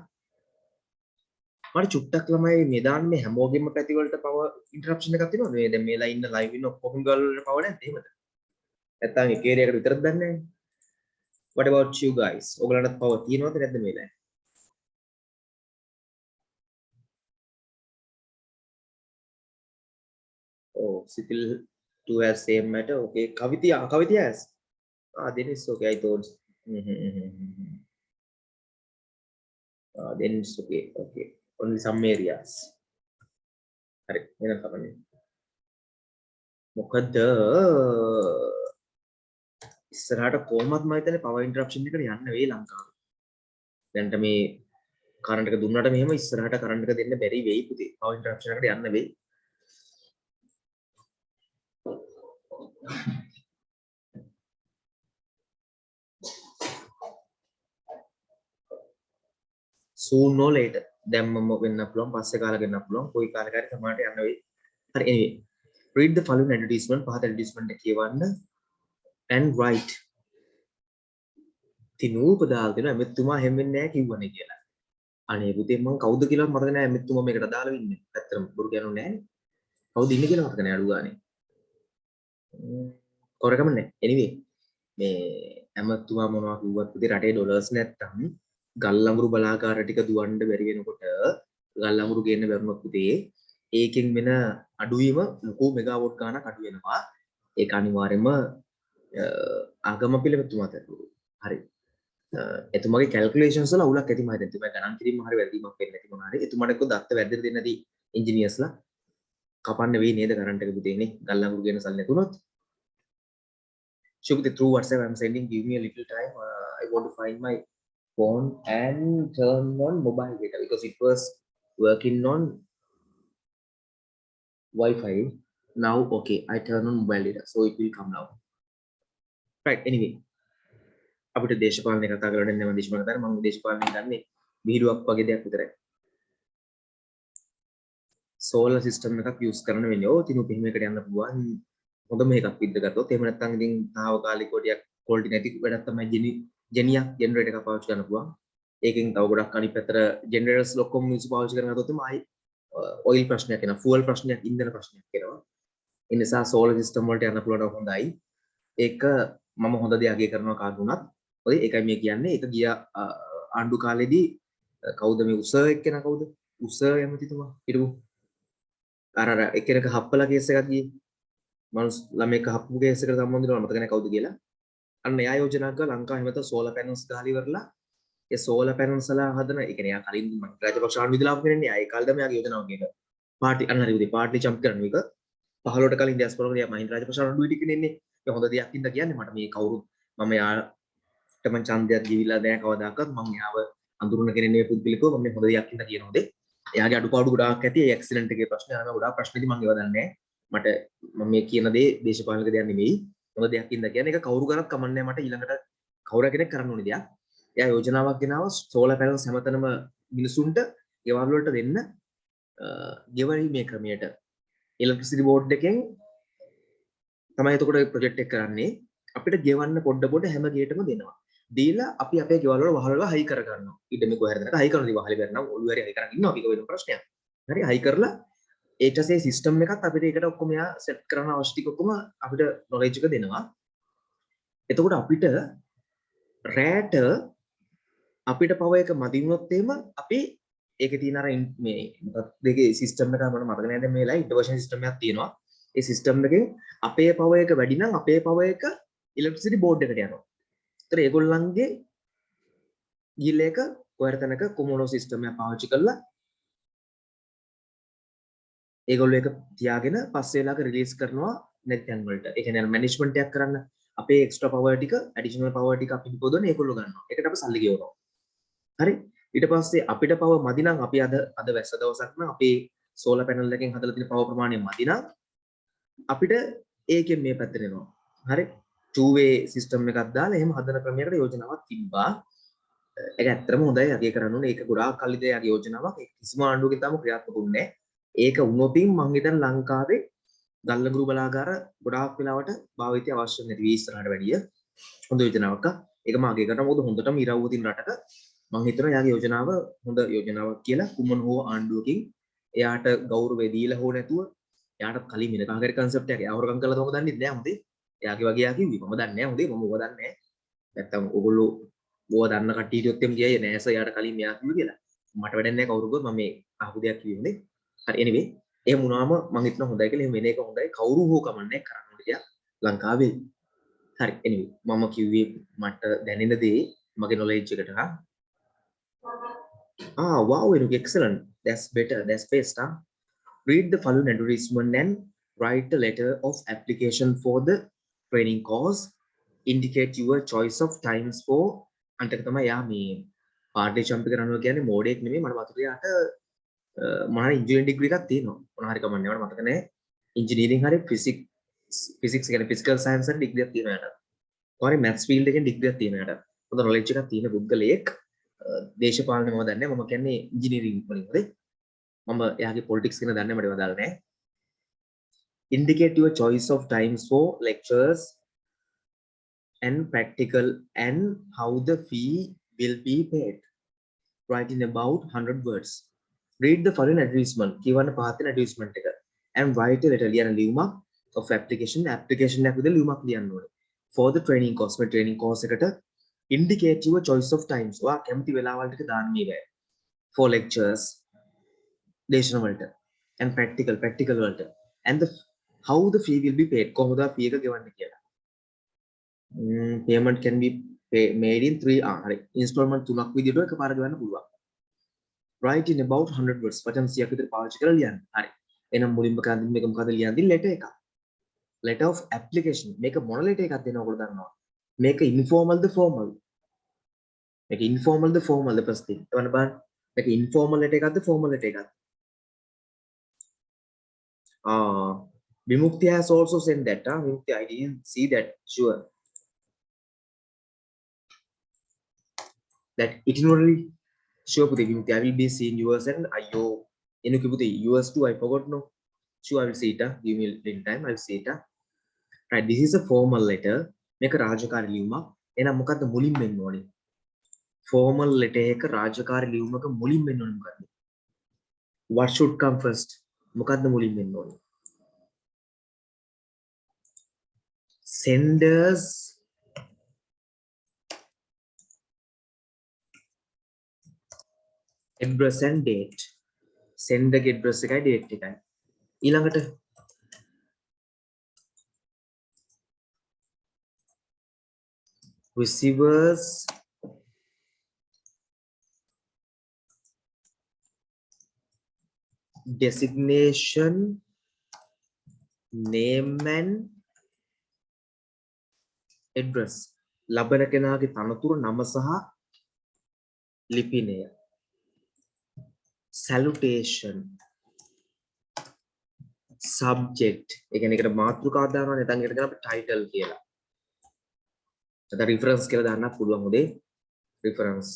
මට චුට්ටක් ළමයි මේ දාන්න මේ හැමෝගෙම පැති වලට පවර් ඉන්ටරප්ෂන් එකක් තියෙනවද? මේ දැන් මේලා ඉන්න ලයිව් ඉන්න ඔක්කොම ගල් වල පවර් නැද්ද එහෙමද? නැත්නම් එක ඒරියාකට විතරක් දන්නේ නැහැ. What about you guys? ඔයගලන්ට පවර් තියෙනවද නැද්ද මේලා? Oh, Sitil 2 has same matter. Okay. Kavitya has. Ah, then it's okay. I thought. Then it's okay. Okay. Only some areas. Correct. Then kapane. මොකද ඉස්සරහට කොහොමත් මම හිතන්නේ පවර් ඉන්ටරප්ෂන් එකට යන්න වෙයි ලංකාවේ. දැන්ට මේ කරන්ට් එක දුන්නාට මෙහෙම ඉස්සරහට කරන්ට් එක දෙන්න බැරි වෙයි පුතේ. පවර් ඉන්ටරප්ෂන් එකට යන්න වෙයි. soon or later දැම්මම වෙන්න පුළුවන් පස්සේ කාලෙක වෙන්න පුළුවන් කොයි කාලෙක හරි සමහරට යන්න වෙයි. හරි anyway read the following advertisement පහත advertisement එක කියවන්න and write තිනූප දාලා දෙනවා එමෙතුමා හැම වෙන්නේ නැහැ කිව්වනේ කියලා. අනේ පුතේ මම කවුද කියලා මතක නැහැ එමෙතුමා මේකට දාලා ඉන්නේ. ඇත්තටම බොරු කියනෝ නැහැ. කවුද ඉන්නේ කියලා මතක නැහැ අඩු ගානේ. කොරකම නැහැ. anyway මේ එමෙතුමා මොනවා කිව්වත් පුතේ රටේ ඩොලර්ස් නැත්තම් ගල් අඟුරු බලාගාර ටික දුවන්න බැරි වෙනකොට ගල් අඟුරු ගේන්න බැරුණොත් පුතේ ඒකෙන් වෙන අඩුවීම ලොකු මෙගාවොට් ගාණක් අඩු වෙනවා. ඒක අනිවාර්යයෙන්ම ආගම පිළිවෙතුමා තරුරු. හරි. එතුමාගේ කැල්කියුලේෂන්ස් වල අවුලක් ඇති මම හිතන්නේ. එතුමා ගණන් කිරීම හරි වැරදීමක් වෙන්නේ නැති මොනවා හරි. එතුමාට එක්ක දත්ත වැද්දට දෙන්න නැති ඉන්ජිනියර්ස්ලා කපන්න වෙයි නේද කරන්ට් එක පුතේනේ. ගල් අඟුරු ගේන සල්ලි නැතුනොත්. Shubhit through WhatsApp I'm sending give me a little time. I want to find my phone and turn on mobile data because it was working on Wi-Fi. Now okay, I turn on mobile data so it will come now. Right, anyway. අපිට දේශපාලනය කතා කරන්න නම් දේශපාලන කතාවේ මම දේශපාලනය ගන්නේ විහිළුවක් වගේ දෙයක් විතරයි. සෝලර් සිස්ටම් එකක් යූස් කරන්න වෙන්නේ. ඕ තිනු පිහිමයකට යන්න පුළුවන්. හොඳම එකක් විද්ද ගත්තොත් එහෙම නැත්නම් ඉතින් තාවකාලිකව ටිකක් ක්වොලිටි නැති වැඩක් තමයි ජෙනියක් ජෙනරේටර් එකක් පාවිච්චි කරන්න පුළුවන්. ඒකෙන් තව ගොඩක් අනිත් පැත්තට ජෙනරේටර්ස් ලොක්කොම මිනිස්සු පාවිච්චි කරන ගත්තොත් එමයි ඔයිල් ප්‍රශ්නයක් එනවා, ෆුවල් ප්‍රශ්නයක්, ඉන්ධන ප්‍රශ්නයක් එනවා. ඒ නිසා සෝලර් සිස්ටම් වලට යන්න පුළුවන් හොඳයි. ඒක මම හොඳ දෙයක් අගය කරනවා කාටුණත්. ඔය ඒකයි මේ කියන්නේ. ඒක ගිය ආණ්ඩු කාලෙදී කවුද මේ උස එක්කෙනා කවුද? උස යමතිතුමා හිටපු අර එක්කෙනෙක් හප්පලා කේස් එකක් ගියේ. මනුස්ස ළමෙක් හප්පු කේස් එකට සම්බන්ධ වෙනවා මතක නැහැ කවුද කියලා. අන්න එයා යෝජනා කළා ලංකාව හැමත සෝලර් පැනල්ස් ගහලා ඉවරලා ඒ සෝලර් පැනල්ස් වල හදන ඒ කියන්නේ එයා කලින් රාජපක්ෂ ආණ්ඩුව විදලා ආපු කෙනෙන්නේ. ඒ කාලෙදම එයාගේ යෝජනාවක් එක. පාටි අන්න හරි උදේ පාටි ජම්ප් කරන එක 15ට කලින් ඩියාස්පෝරා වල මහින්ද රාජපක්ෂ ආණ්ඩුව ඉදි කෙනෙන්නේ. ඒ හොඳ දෙයක් ඉඳ කියන්නේ මට මේ කවුරුත් මම යාට මං ඡන්දයක් දීවිලා නැහැ කවදාකවත් මං යාව අඳුරන කෙනෙක් නෙවෙයි පුද්ගලිකව මම මේ හොඳ දෙයක් ඉඳ කියනෝද. එයාගේ අඩුපාඩු ගොඩාක් ඇති. ඒ ඇක්සිඩන්ට් එකේ ප්‍රශ්නේ අරම ගොඩාක් ප්‍රශ්න ඉදි මං ඒවා දන්නේ නැහැ. මට මම මේ කියන දේ දේශපාලනික දෙයක් නෙමෙයි. හොඳ දෙයක් ඉඳ කියන්නේ ඒක කවුරු කරත් කමන්නේ මට ඊළඟට කවුරු කෙනෙක් කරන්න ඕනේ දෙයක්. එයා යෝජනාවක් ගෙනාවා සෝලර් පැනල්ස් හැමතැනම මිනිසුන්ට ගෙවල් වලට දෙන්න ගෙවීමේ ක්‍රමයට ඉලෙක්ට්‍රිසිටි බෝඩ් එකෙන් තමයි එතකොට ප්‍රොජෙක්ට් එක කරන්නේ. අපිට ගෙවන්න පොඩ හැම ගේටම දෙනවා. දීලා අපි අපේ ගෙවල් වල වහල හයි කර ගන්නවා. ඉතින් මේ කොහෙද හයි කරනදී වහලේ බැරනම් ඔළුව හරි හයි කරන් ඉන්නවා. ඒක වෙන ප්‍රශ්නයක්. හරි හයි කරලා ඊට පස්සේ සිස්ටම් එකත් අපිට ඒකට ඔක්කොම යා සෙට් කරන අවශ්‍ය ටික ඔක්කොම අපිට නොලෙජ් එක දෙනවා. එතකොට අපිට රෑට අපිට පව එක මදි වුණොත් එහෙම අපි ඒකේ තියෙන අර මේ දෙකේ සිස්ටම් එක මට මතක නැහැ දැන් මේ ලයිට් වර්ෂන් සිස්ටම් එකක් තියෙනවා. ඒ සිස්ටම් එකෙන් අපේ පව එක වැඩි නම් අපේ පව එක ඉලෙක්ට්‍රිසිටි බෝඩ් එකට යනවා. ඒතර ඒගොල්ලන්ගේ ගිල් එක කොහර තැනක කොමෝනෝ සිස්ටම් එක පාවිච්චි කරලා ඒගොල්ලෝ ඒක තියාගෙන පස්සේ වෙලාවක රිලීස් කරනවා නැති තැන් වලට. ඒ කියන්නේ මැනේජ්මන්ට් එකක් කරන්න අපේ එක්ස්ට්‍රා පවර් ටික, ඇඩිෂනල් පවර් ටික අපි පොදවන ඒගොල්ලෝ ගන්නවා. ඒකට අපි සල්ලි ගෙවනවා. හරි. ඊට පස්සේ අපිට පවර් මදි නම් අපි අද වැස්ස දවසක් නම් අපේ සෝලර් පැනල් එකෙන් හදලා තියෙන පවර් ප්‍රමාණය මදි නම් අපිට ඒකෙන් මේ පැත්තට එනවා. හරි. two way සිස්ටම් එකක් දාලා එහෙම හදන ක්‍රමයකට යෝජනාවක් තිබ්බා. ඒක ඇත්තටම හොඳයි අගය කරන්න ඕනේ. ඒක ගොඩාක් කල් ඉඳලා යගේ යෝජනාවක්. ඒක කිසිම ආණ්ඩුවකින් තාම ක්‍රියාත්මක වුණේ නැහැ. ඒක වුණොතින් මං හිතන ලංකාවේ ගල්ලගුරු බලාගාර ගොඩාක් වෙලාවට භාවිතය අවශ්‍ය නැති වී ඉස්සරහට වැඩිය හොඳ යෝජනාවක්. ඒක මම අගය කරනවා. මොකද හොඳටම ඉරව්ව තියෙන රටක මං හිතනවා යාගේ යෝජනාව හොඳ යෝජනාවක් කියලා කුමන හෝ ආණ්ඩුවකින් එයාට ගෞරවය දීලා හෝ නැතුව එයාට කලින් වෙන කාගරි කන්සෙප්ට් එකක් එයා හොරගම් කළාද මම දන්නේ නැහැ හොඳේ. එයාගේ වගේ යා කිව්වේ මම දන්නේ නැහැ හොඳේ මම ඕක දන්නේ නැහැ. නැත්තම් ඕගොල්ලෝ ඕවා දන්න කට්ටියට එම් ගියයි නෑ සර් එයාට කලින් මෙයා කිව්වේ කියලා. මට වැඩක් නැහැ කවුරු කිව්වොත් මම මේ අහපු දෙයක් කිව්වේ හොඳේ. හරි anyway එහෙම වුණාම මම හිතනවා හොඳයි කියලා එහෙම වෙන එක හොඳයි කවුරු හෝ කමන්නේ කරන්න ඕනේ දෙයක් ලංකාවේ. හරි anyway මම කිව්වේ මට දැනෙන දේ මගේ knowledge එකට wow excellent that's better that's best read the following advertisement and write a letter of application for the training course indicate your choice of times for අන්තක තමයි යා මේ පාර්ටි ජම්ප් කරනවා කියන්නේ මෝඩෙක් නෙමෙයි මට මතකයට මොනවා ඉන්ජිනියරින් ඩිග්‍රී එකක් තියෙනවා මොනවා හරි කමන්නේ මට මතක නැහැ ඉන්ජිනියරින් හරි ෆිසික්ස් කියන්නේ ෆිසිකල් සයන්ස් වල ඩිග්‍රී එකක් තියෙනවා යට කොහරි මැත්ස් ෆීල්ඩ් එකෙන් ඩිග්‍රී එකක් තියෙනවා යට හොඳ නොලෙජ් එකක් තියෙන පුද්ගලයෙක් දේශපාලන මම දන්නේ මම කියන්නේ ඉන්ජිනියරින් වලින් හරි මම එයාගේ පොලිටික්ස් කියන දන්නේ මට වදාලා නැහැ indicate your choice of times for lectures and practical and how the fee will be paid write in about 100 words read the following advertisement කියවන්න පහතින් advertisement එක and write a letter ලියන ලියුමක් of application එකක් විදිහට ලියුමක් ලියන්න ඕනේ for the training course මේ training course එකට indicate your choice of times ඔයා කැමති වෙලාවල් ටික දාන්න මේක for lectures දේශන වලට and practical වලට and the how the fee will be paid කොහොමද fee එක ගෙවන්නේ කියලා payment can be made in 3 හරි installment 3ක් විදිහට එකපාර ගෙවන්න පුළුවන් write in about 100 words වචන 100ක් විතර පාවිච්චි කරලා ලියන්න හරි එහෙනම් මුලින්ම කරන්නේ මේක මොකද ලියන්නේ letter එකක් letter of application මේක මොන letter එකක්ද දෙනව ඔයගොල්ලෝ දන්නවා මේක informal the formal මේක informal the formal the first thing එවන බලන්න මේක informal letter එකක්ද formal letter එකක්ද Vimukti has also sent that Vimukti I didn't see that sure that itinerary sure Puti Vimukti I will be seeing yours and ayo enuki Puti yours too I forgot no sure I will see it give me a little time I will see it right this is a formal letter මේක රාජකාරී ලියුමක් එහෙනම් මොකද්ද මුලින්ම එන්න ඕනේ formal letter එක රාජකාරී ලියුමක මුලින්ම එන්න ඕනේ මොකද්ද what should come first මොකද්ද මුලින්ම එන්න ඕනේ senders address and date sender ගේ address එකයි date එකයි ඊළඟට receivers designation name and address ලබන කෙනාගේ තනතුර නම සහ ලිපිනය salutation subject ඒ කියන්නේ ඒකට මාතෘකාවක් දානවා නැත්නම් ඒකට දානවා title කියලා නැත්නම් reference කියලා දාන්නත් පුළුවන් උදේ reference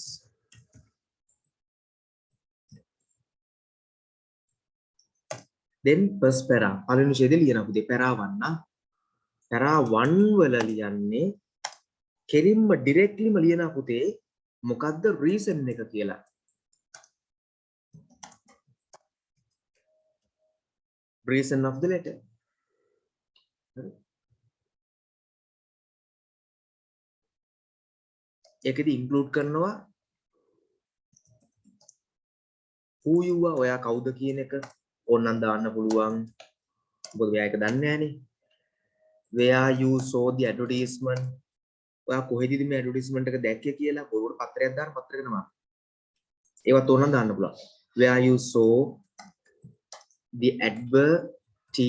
then first para පළවෙනි ඡේදය ලියනවා උදේ para 1 para 1 වල ලියන්නේ කෙලින්ම ඩිරෙක්ට්ලිම ලියනවා පුතේ මොකද්ද reason එක කියලා reason of the letter ඒකෙදි include කරනවා who you are ඔයා කවුද කියන එක ඕනනම් දාන්න පුළුවන් මොකද ඔයා ඒක දන්නේ නැහනේ where you saw the advertisement ඔයා කොහෙදද මේ ඇඩ්වර්ටයිස්මන්ට් එක දැක්කේ කියලා පොරොට පත්‍රයක් දාන්න පත්‍රයක නම ඒවත් ඕනනම් දාන්න පුළුවන් where you saw the advertisement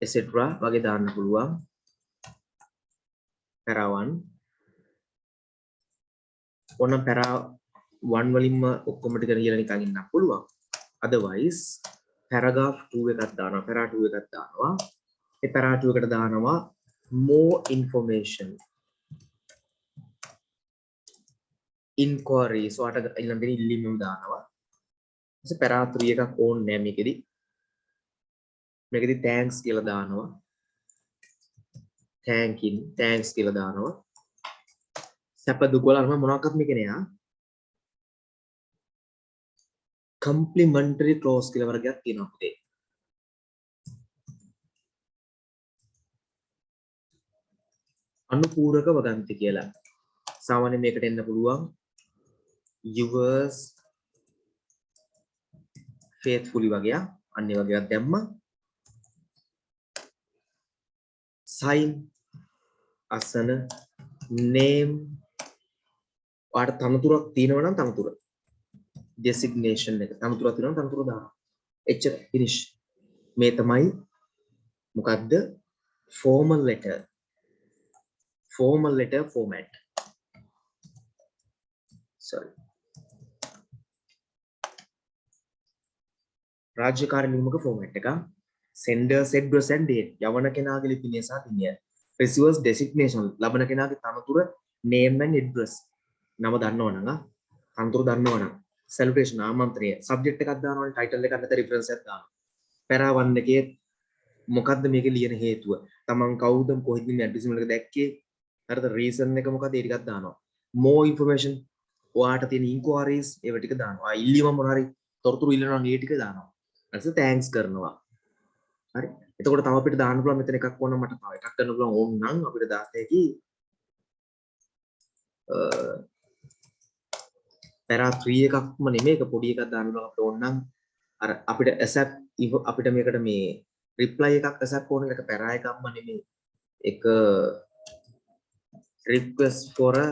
etc වගේ දාන්න පුළුවන් para 1 ඕන para 1 වලින්ම ඔක්කොම ටික කියලා නිකන් ඉන්න පුළුවන් otherwise paragraph 2 එකක් දානවා para 2 එකක් දානවා ඒ para 2 එකට දානවා more information inquiry so අට ඊළඟට ඉල්ලීමම දානවා ඊට para 3 එකක් ඕනේ නැහැ මේකෙදි thanks කියලා දානවා thanks කියලා දානවා සැප දුක වල අරම මොනවාක්වත් මේකේ නෑ complimentary clause කියලා වර්ගයක් තියෙනවා පුතේ අනුපූරක වගන්ති කියලා සාමාන්‍ය මේකට එන්න පුළුවන් yours faithfully වගේ අන්නේ වගේක් දැම්මා sign අසන name ඔයාලට තනතුරක් තියෙනවා නම් තනතුර designation එක තනතුරක් තියෙනවා නම් තනතුර දාන්න එච්චර finish මේ තමයි මොකද්ද formal letter format sorry. රාජ්‍යකාරී නියමක ෆෝමැට් එක senders address and date යවන කෙනාගේ ලිපිනය සහ දිනය receivers designation ලබන කෙනාගේ තනතුර name and address නම දන්නවනම් තනතුර දන්නවනම් salutation ආමන්ත්‍රණය subject එකක් දානවනේ title එකක් නැත්නම් reference එකක් දානවා para 1 එකේ මොකද්ද මේක ලියන හේතුව තමන් කවුද කොහෙද මේ advertisement එක දැක්කේ හරිද reason එක මොකද්ද ඒ ටිකක් දානවා more information ඔයාට තියෙන inquiries ඒව ටික දානවා ඉල්ලීම මොන හරි තොරතුරු ඉල්ලනවා මේ ටික දානවා ඊට තෑන්ක්ස් කරනවා හරි එතකොට තව අපිට දාන්න පුළුවන් මෙතන එකක් ඕන මට තව එකක් කරන්න පුළුවන් ඕන නම් අපිට දාන්න හැකි para 3 එකක්ම නෙමෙයි එක පොඩි එකක් දාන්න පුළුවන් අපිට ඕන නම් අර අපිට accept අපිට මේකට මේ reply එකක් accept ඕන එක para එකක්ම නෙමෙයි එක request for a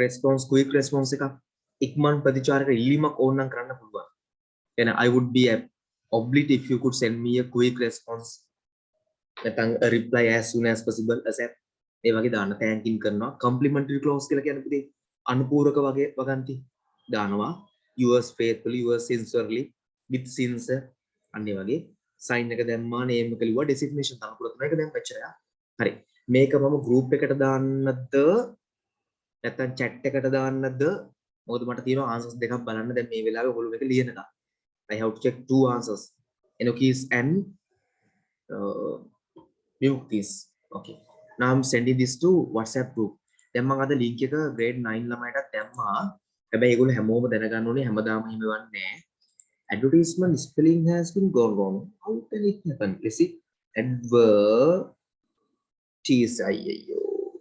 response quick response එකක් ඉක්මන් ප්‍රතිචාරක ඉල්ලීමක් ඕන නම් කරන්න පුළුවන්. එන I would be obliged if you could send me a quick response නැත්නම් a reply as soon as possible accept ඒ වගේ දාන්න thanking කරනවා complimentary clause කියලා කියන්නේ පුතේ අනුපූරක වගේ වගන්ති දානවා yours faithfully yours sincerely with sincere අන්න ඒ වගේ sign එක දැම්මා name එක ලිව්වා designation තනතුර තුන එක දැන් මෙච්චරයි. හරි මේක මම group එකට දාන්නද නැත්නම් chat එකට දාන්නද මොකද මට තියෙනවා answers දෙකක් බලන්න දැන් මේ වෙලාවේ ඔයගොල්ලෝ මේක ලියනකම් I have to check two answers Enokis and Muktis okay now I'm sending this to WhatsApp group දැන් මම අද link එක grade 9 ළමයිටත් දැම්මා හැබැයි ඒගොල්ලෝ හැමෝම දැනගන්න ඕනේ හැමදාම එහෙම වෙන්නේ advertisement spelling has been gone wrong how can it happen let's see advertisement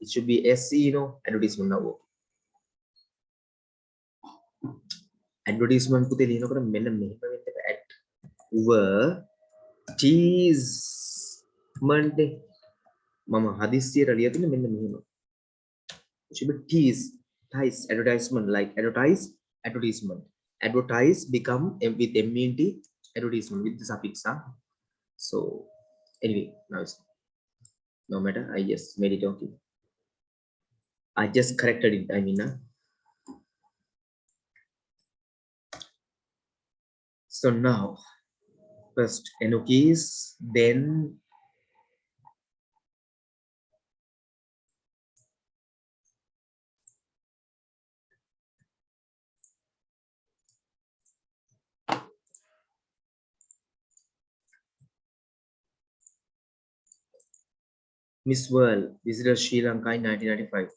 it should be SE advertisement now advertisement පුතේ ලියනකොට මෙන්න මෙහෙම වෙන්න බෑ advertisement මම හදිස්සියට ලියලා තින්නේ මෙන්න මෙහෙම it should be ties advertisement like advertisement advertise become with ment advertisement with the suffix so anyway now it's no matter I just made it okay I just corrected it I mean so now first Enokis then Miss World visited Sri Lanka in 1995.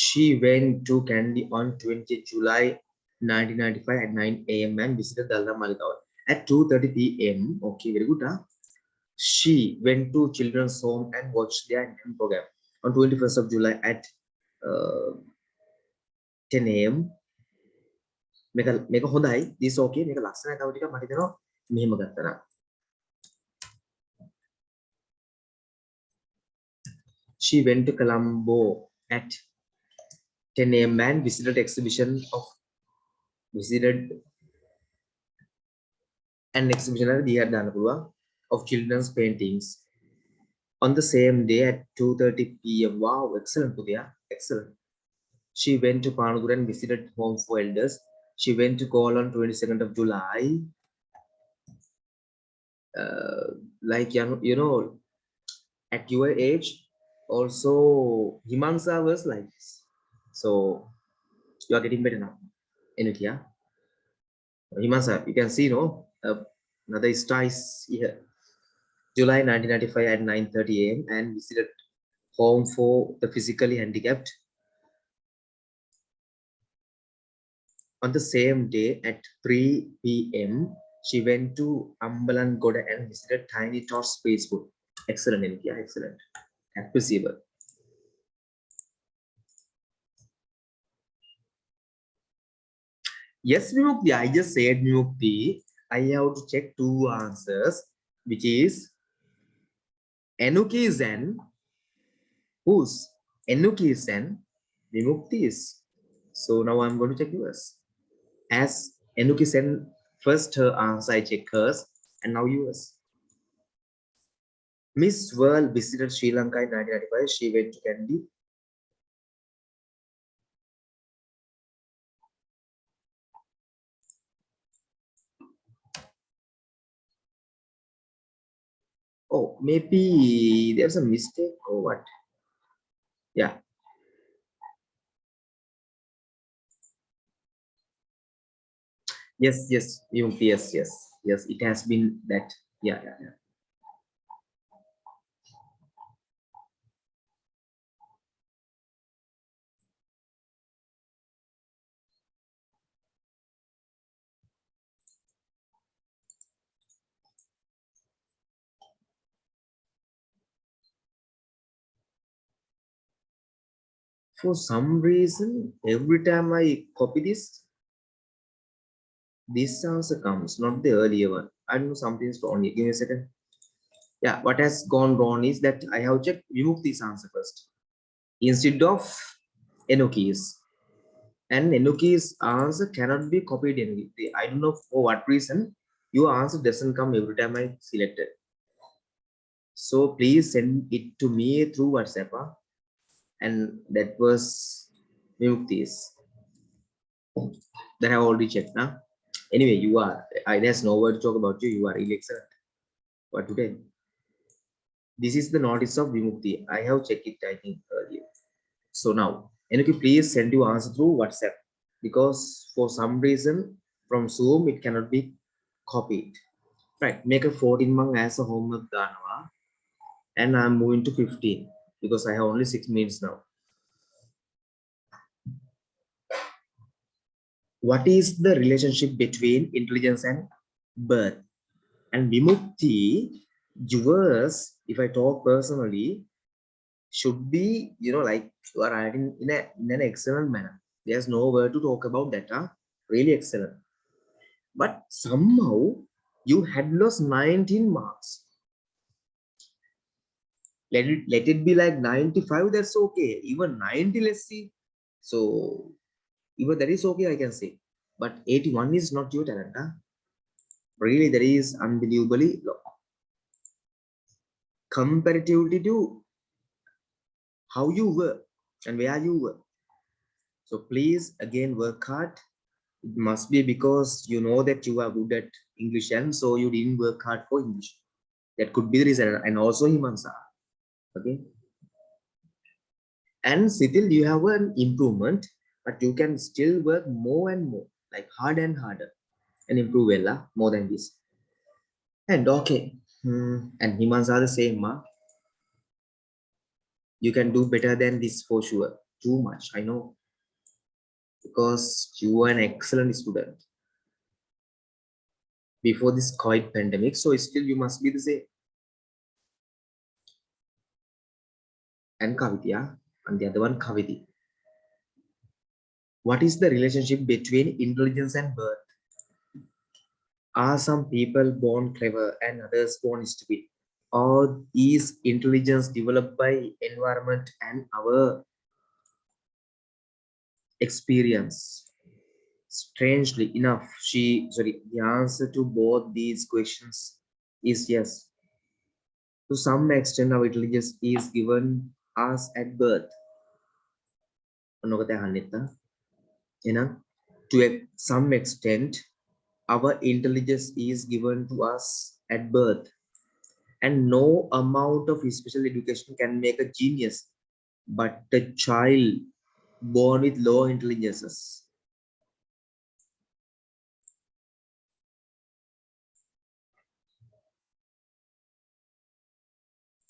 She went to Kandy on 20 July 1995 at 9 a.m. and visited Dalda Malgaon at 2:30 p.m. Okay, very good. Huh? She went to children's home and watched their entertainment program on 21st of July at 10 a.m. මේක හොඳයි. This okay. මේක ලස්සනයි. තව ටිකක් මට හිතෙනවා මෙහෙම ගත්තා නම්. She went to Colombo at 10 a.m. and visited an exhibition of children's paintings. On the same day at 2:30 p.m. Wow, excellent, Pudya. Excellent. She went to Panagur and visited home for elders. She went to call on 22nd of July. Like, you know, at your age, also Himangsa was like this. So you are getting better now. Enokya. Himangsa, you can see, another star is here. July 1995 at 9:30 a.m. and visited home for the physically handicapped. On the same day at 3 p.m. she went to Ambalangoda and visited Tiny Tots Space Food. Excellent, Enokya. Excellent. Appreciable. Yes, Vimukti. I just said Vimukti. I have to check two answers, which is Enokis and whose? Enokis and Vimuktis. So now I'm going to check yours. As Enokis sent first her answer, I check hers, and now yours. Miss World visited Sri Lanka in 1995. She went to Kandy. Oh, maybe there's a mistake or what? Yeah. Yes, yes, yes, yes, yes. It has been that. Yeah, yeah, yeah. For some reason, every time I copy this answer comes, not the earlier one. I don't know, something's wrong here. Give me a second. Yeah, what has gone wrong is that I have checked remove this answer first instead of Enochi's. And Enochi's answer cannot be copied anyway. I don't know for what reason your answer doesn't come every time I select it. So please send it to me through WhatsApp. And that was Mukti's that I have already checked now. Anyway, there's no word to talk about you. You are really excellent for today. This is the notice of Vimukti. I have checked it, I think, earlier. So now, Enoki, please send your answer through WhatsApp because for some reason from Zoom it cannot be copied. Right, make a 14 month as a homework Ganwa, and I'm moving to 15 because I have only 6 minutes now. What is the relationship between intelligence and birth? And Vimukti, yours, if I talk personally, should be, like you are writing in an excellent manner. There's no word to talk about that. Really excellent. But somehow you had lost 19 marks. Let it be like 95, that's okay. Even 90, let's see. So even that is okay, I can say. But 81 is not your talent. Really, that is unbelievably low. Comparatively to how you were and where you were. So please again work hard. It must be because you know that you are good at English and so you didn't work hard for English. That could be the reason. And also Himansa. Okay. And still you have an improvement, but you can still work more and more, like hard and harder, and improve well, more than this. And okay. And Himansa are the same. You can do better than this for sure. Too much, I know. Because you are an excellent student before this COVID pandemic. So still you must be the same. And Kavitya, and the other one Kaviti. What is the relationship between intelligence and birth? Are some people born clever and others born stupid? Or is intelligence developed by environment and our experience? Strangely enough, the answer to both these questions is yes. To some extent, our intelligence is given us at birth. Ano kata Hanita? To some extent, our intelligence is given to us at birth, and no amount of special education can make a genius, but the child born with low intelligences.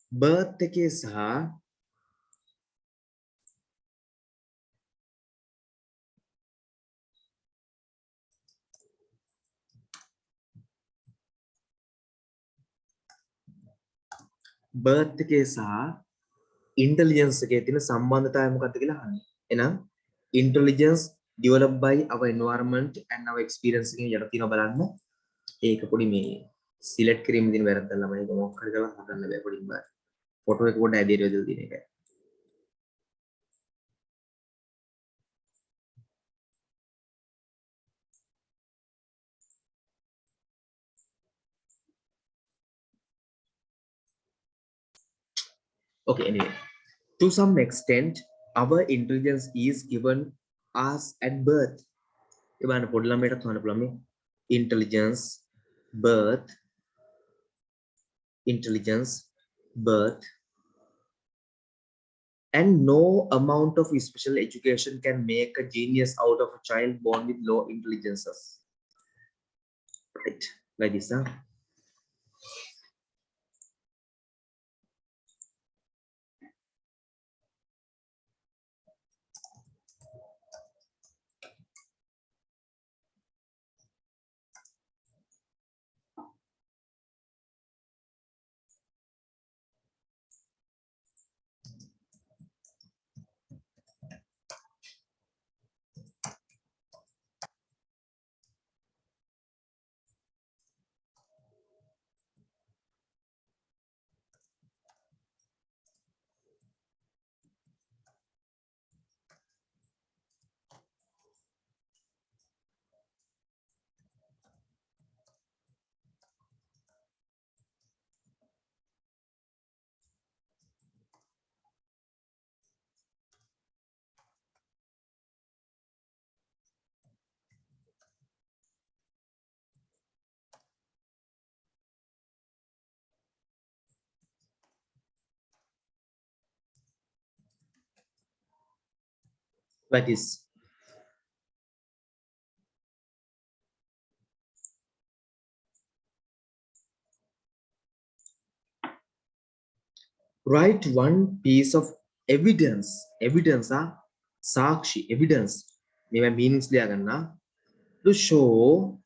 Birth එකේ සහ birth එකේ සහ intelligence එකේ තියෙන සම්බන්ධතාවය මොකක්ද කියලා අහන්නේ. එහෙනම් intelligence developed by our environment and our experience එකෙන් යට තියෙනවා බලන්න. ඒක පොඩි මේ සිලෙක්ට් කිරීම දින වැරද්දක් ළමයි ඒක මොකක් හරි කරලා හදන්න බෑ පොඩි බෑ. ෆොටෝ එක පොඩ්ඩක් ඇදියට යොදලා තියෙන එකයි. Okay, anyway, to some extent, our intelligence is given us at birth. Intelligence, birth, intelligence, birth, and no amount of special education can make a genius out of a child born with low intelligences. Right, like this, huh? Like this. Write one piece of evidence, sakshi, evidence, maybe meanings to show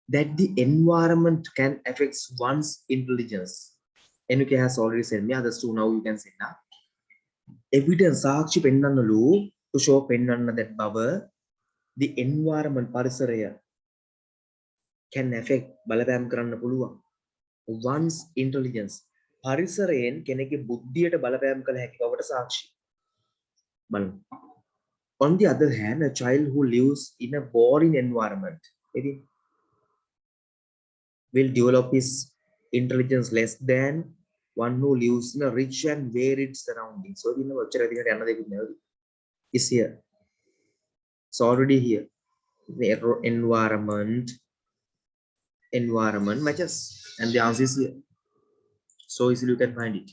that the environment can affect one's intelligence. NUK has already said me, others too now you can say now. Evidence, sakshi pennannalu to show pennanna that baba, the environment, parisaraya, can affect බලපෑම් කරන්න පුළුවන් one's intelligence. පරිසරයෙන් කෙනෙකුගේ බුද්ධියට බලපෑම් කළ හැකි බවට සාක්ෂි. බලන්න. On the other hand, a child who lives in a boring environment will develop his intelligence less than one who lives in a rich and varied surroundings. So, is here. It's already here. The environment matches, and the answer is here. So easily you can find it.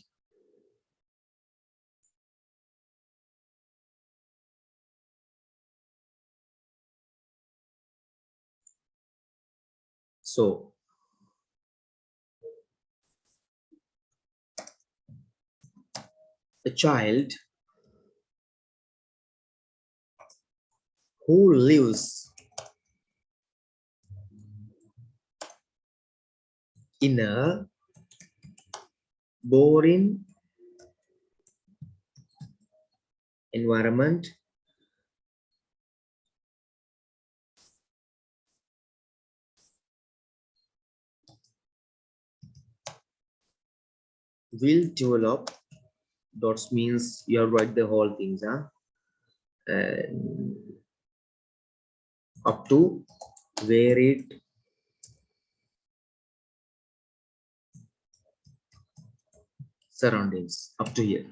So a child who lives in a boring environment will develop, dots means you have write the whole things, and up to varied surroundings, up to here.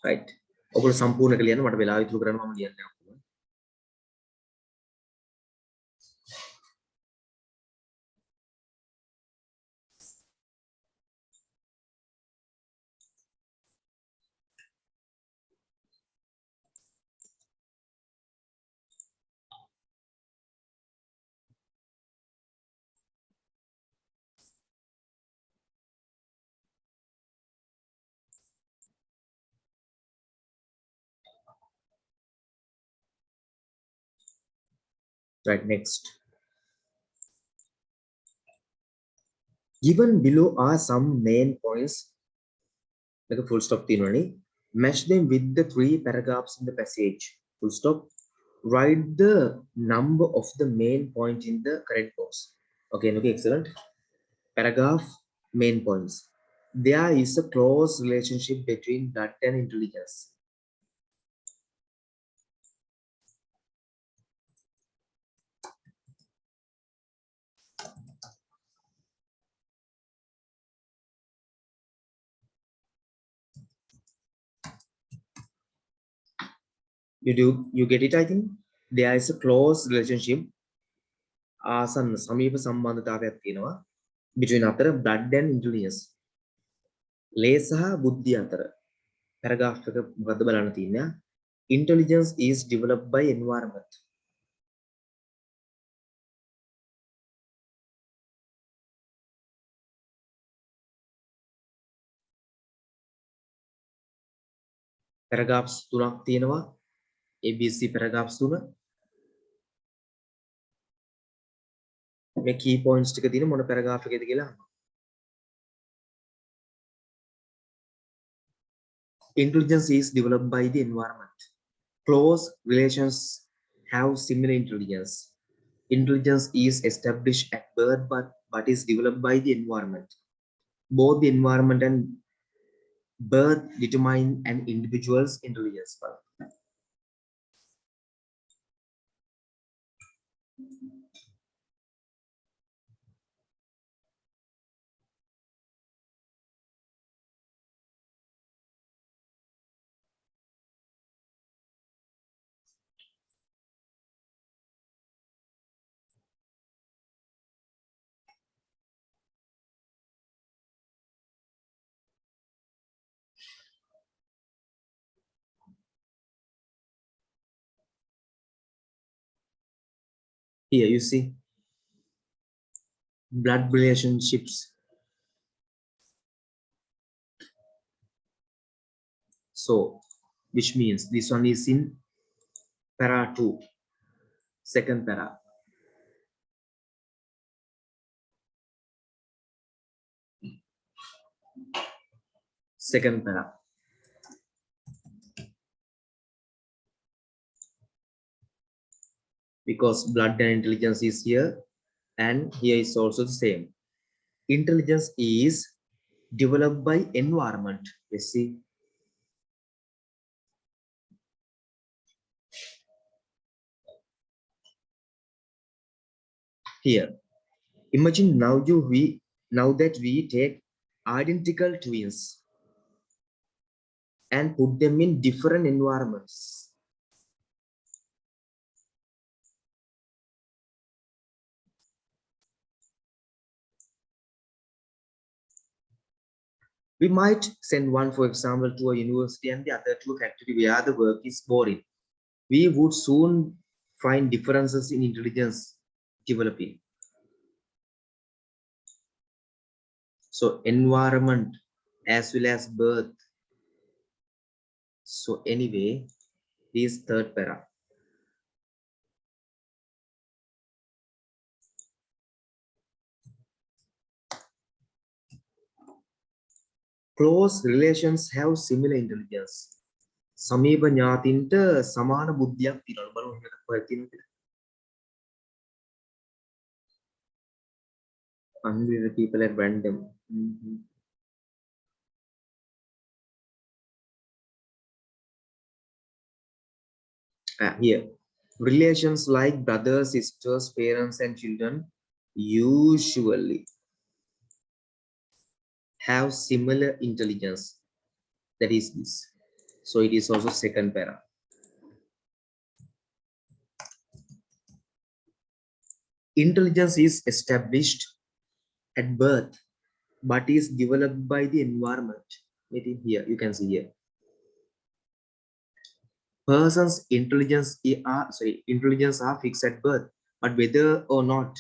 Right. ඔබට සම්පූර්ණ කියලා යන්න මට වෙලාව ඉතුරු කරන්න මම ලියන්න. Right, next. Given below are some main points. Like a full stop theory. Match them with the 3 paragraphs in the passage. Full stop. Write the number of the main point in the correct box. Okay, excellent. Paragraph, main points. There is a close relationship between blood and intelligence. You get it, I think. There is a close relationship, ආසන්න සමීප සම්බන්ධතාවයක් තියෙනවා between අතර blood and intelligence. ලේ සහ බුද්ධිය අතර. paragraph එක මොකද්ද බලන්න තියෙන්නේ? Intelligence is developed by environment. paragraphs තුනක් තියෙනවා. ABC paragraphs තුන. මේ key points ටික තියෙන මොන paragraph එකේද කියලා අහනවා. Intelligence is developed by the environment. Close relations have similar intelligence. Intelligence is established at birth but is developed by the environment. Both the environment and birth determine an individual's intelligence. Here you see blood relationships. So, which means this one is in para 2, second para. Second para. Because blood and intelligence is here, and here is also the same. Intelligence is developed by environment. You see, here. Imagine now that we take identical twins and put them in different environments. We might send one, for example, to a university and the other to a factory where the work is boring. We would soon find differences in intelligence developing. So environment as well as birth. So anyway, this third para. Close relations have similar intelligence. සමීප ඥාතින්ට සමාන බුද්ධියක් තියෙනවා. බලමු එහෙම කොහෙද තියෙන්නේ කියලා. Unrelated people at random. Here, relations like brothers, sisters, parents, and children usually have similar intelligence. That is this. So it is also second para. Intelligence is established at birth, but is developed by the environment. Here, you can see here. Person's intelligence are fixed at birth, but whether or not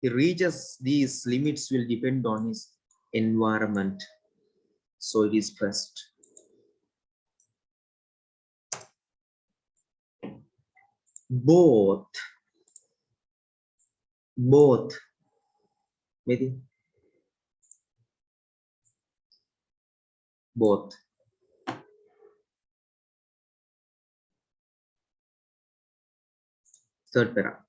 he reaches these limits will depend on his environment. So it is first. Both. Maybe. Both. Third para.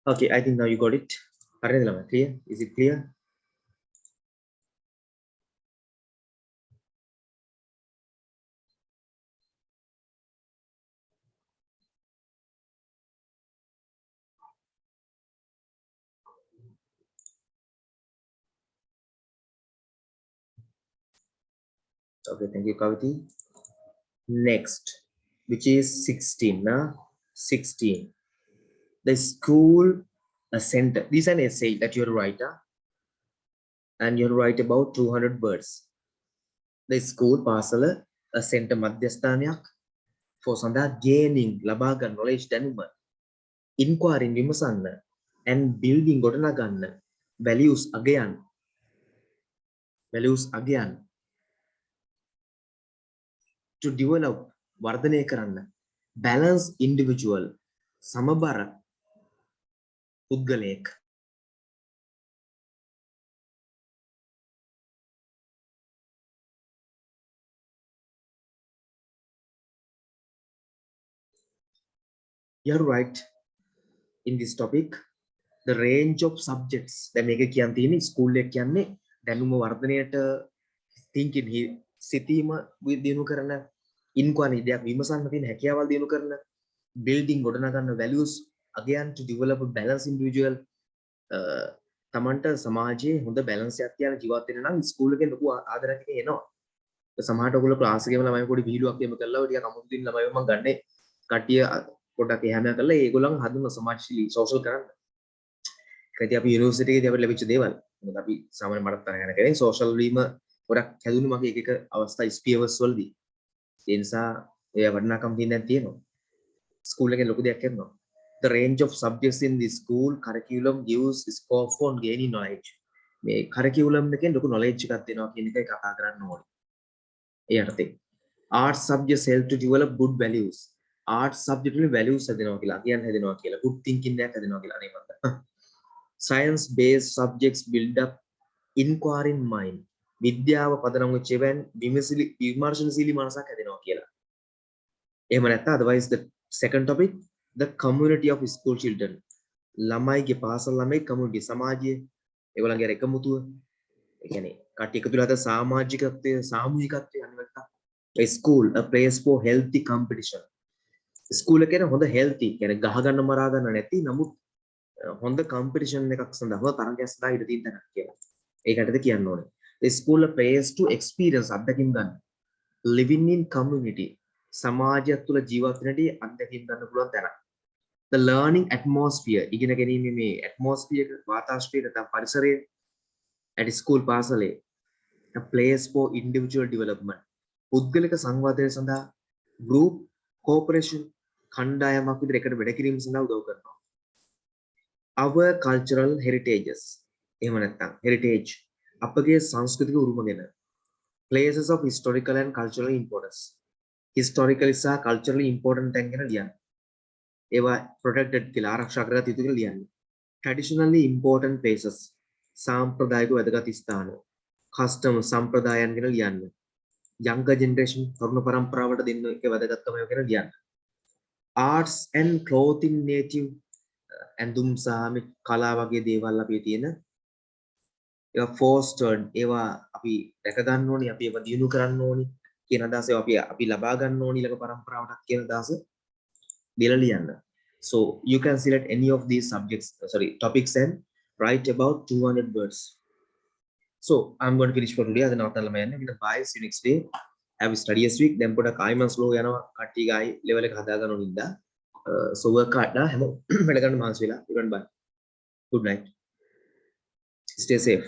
Okay, I think now you got it. Clear? Is it clear? Okay, thank you, Kaviti. Next, which is 16. 16. The school, a center. This is an essay that you write, and you write about 200 words. The school පාසල a center මධ්‍යස්ථානයක් for සඳහා gaining ලබා ගන්න knowledge දැනුම inquiring විමසන්න and building ගොඩනගන්න values අගයන් to develop වර්ධනය කරන්න balance individual සමබර පුද්ගලයෙක්. You're right in this topic. The range of subjects දැන් මේක කියන් තියෙන්නේ ස්කූල් එක කියන්නේ දැනුම වර්ධනයට thinking සිතීම දිනු කරන inquiry දෙයක් විමසන්න තියෙන හැකියාවල් දිනු කරන building ගොඩනගන්න values again to develop a balanced individual තමන්ට සමාජයේ හොඳ balance එකක් තියන ජීවත් වෙන්න නම් ස්කූල් එකෙන් ලොකු ආදරයක් එනවා. සමහරට ඔයගොල්ලෝ ක්ලාස් එකේම ළමයි පොඩි වීඩියෝක් එහෙම කරලා ඔය ටිකක් අමුතු දින ළමයි මම ගන්නේ කට්ටිය පොඩ්ඩක් එහාම කරලා ඒගොල්ලන් හදන සමාජශීලී සෝෂල් කරන්න. ඒකදී අපි යුනිවර්සිටි එකේදී අපිට ලැබිච්ච දේවල්. මොකද අපි සාමාන්‍ය මටත් තරහ යන කෙනෙක් සෝෂල් වීම ගොඩක් හැදුණු මගේ එක අවස්ථා ස්පීවර්ස් වලදී. ඒ නිසා ඒ වටිනාකම් තියෙනක් තියෙනවා. ස්කූල් එකේ ලොකු දෙයක් කරනවා. The range of subjects in the school curriculum gives scope for gaining knowledge. මේ curriculum එකෙන් ලොකු knowledge එකක් දෙනවා කියන එකයි කතා කරන්න ඕනේ. ඒ අර්ථයෙන්. Art subjects help to develop good values. Art subject වල values හදනවා කියලා, අගයන් හදනවා කියලා, good thinking එකක් හදනවා කියලා නේ මම. Science based subjects build up inquiring mind. විද්‍යාව පදනම් වෙච්ච එවන් විමර්ශනශීලී මනසක් හැදෙනවා කියලා. එහෙම නැත්නම් otherwise the second topic the community of school children. ළමයිගේ පාසල් ළමයි community සමාජයේ ඒගොල්ලන්ගේ අර එකමුතුව ඒ කියන්නේ කට්ටිය එකතු වෙලා හද සමාජිකත්වය සාමූහිකත්වය අනිවාර්යයෙන්ම a school a place for healthy competition. School එකේ හොඳ healthy කියන්නේ ගහ ගන්න මරා ගන්න නැති නමුත් හොඳ competition එකක් සඳහා හොඳ තරගයක් සඳහා ඉඩ තියෙන තැනක් කියලා. ඒකටද කියන්න ඕනේ. The school a place to experience අත්දැකීම් ගන්න. Living in community සමාජය තුළ ජීවත් වෙනදී අත්දැකීම් ගන්න පුළුවන් තැනක්. The learning atmosphere ඉගෙන ගැනීම මේ atmosphere වාතාශ්‍රය නැත්නම් පරිසරය at school පාසලේ a place for individual development පුද්ගලික සංවර්ධනය සඳහා group cooperation කණ්ඩායමක් විදිහට එකට වැඩ කිරීම සඳහා උදව් කරනවා. Our cultural heritages එහෙම නැත්නම් heritage අපගේ සංස්කෘතික උරුම ගැන places of historical and cultural importance historically සහ culturally important තැන් ගැන ලියන්න. ඒවා protected කියලා ආරක්ෂා කරගත යුතු කියලා ලියන්න. Traditionally important places සාම්ප්‍රදායික වැදගත් ස්ථාන custom සම්ප්‍රදායන් ගැන ලියන්න. younger generation තරුණ පරම්පරාවට දෙන්න එක වැදගත්කම ගැන ලියන්න. Arts and clothing native ඇඳුම් සහ කලා වගේ දේවල් අපි තියෙන ඒවා fostered ඒවා අපි රැක ගන්න ඕනි අපි ඒවා දියුණු කරන්න ඕනි කියන අදහස අපි ලබා ගන්න ඕනි ඊළඟ පරම්පරාවටත් කියන අදහස දීලා ලියන්න. So you can select any of these subjects topics and write about 200 words. So I'm going to finish for today. අද නවත්තන්න මම යන්නේ. We'll bye, see you next day. Have a studious week. දැන් පොඩක් ආයිමන් ස්ලෝ යනවා කට්ටිය ගායි level එක හදා ගන්න ඕනින්ද. So work hard නා හැම වැඩ ගන්න මාස් වෙලා. Bye. Good night. Stay safe.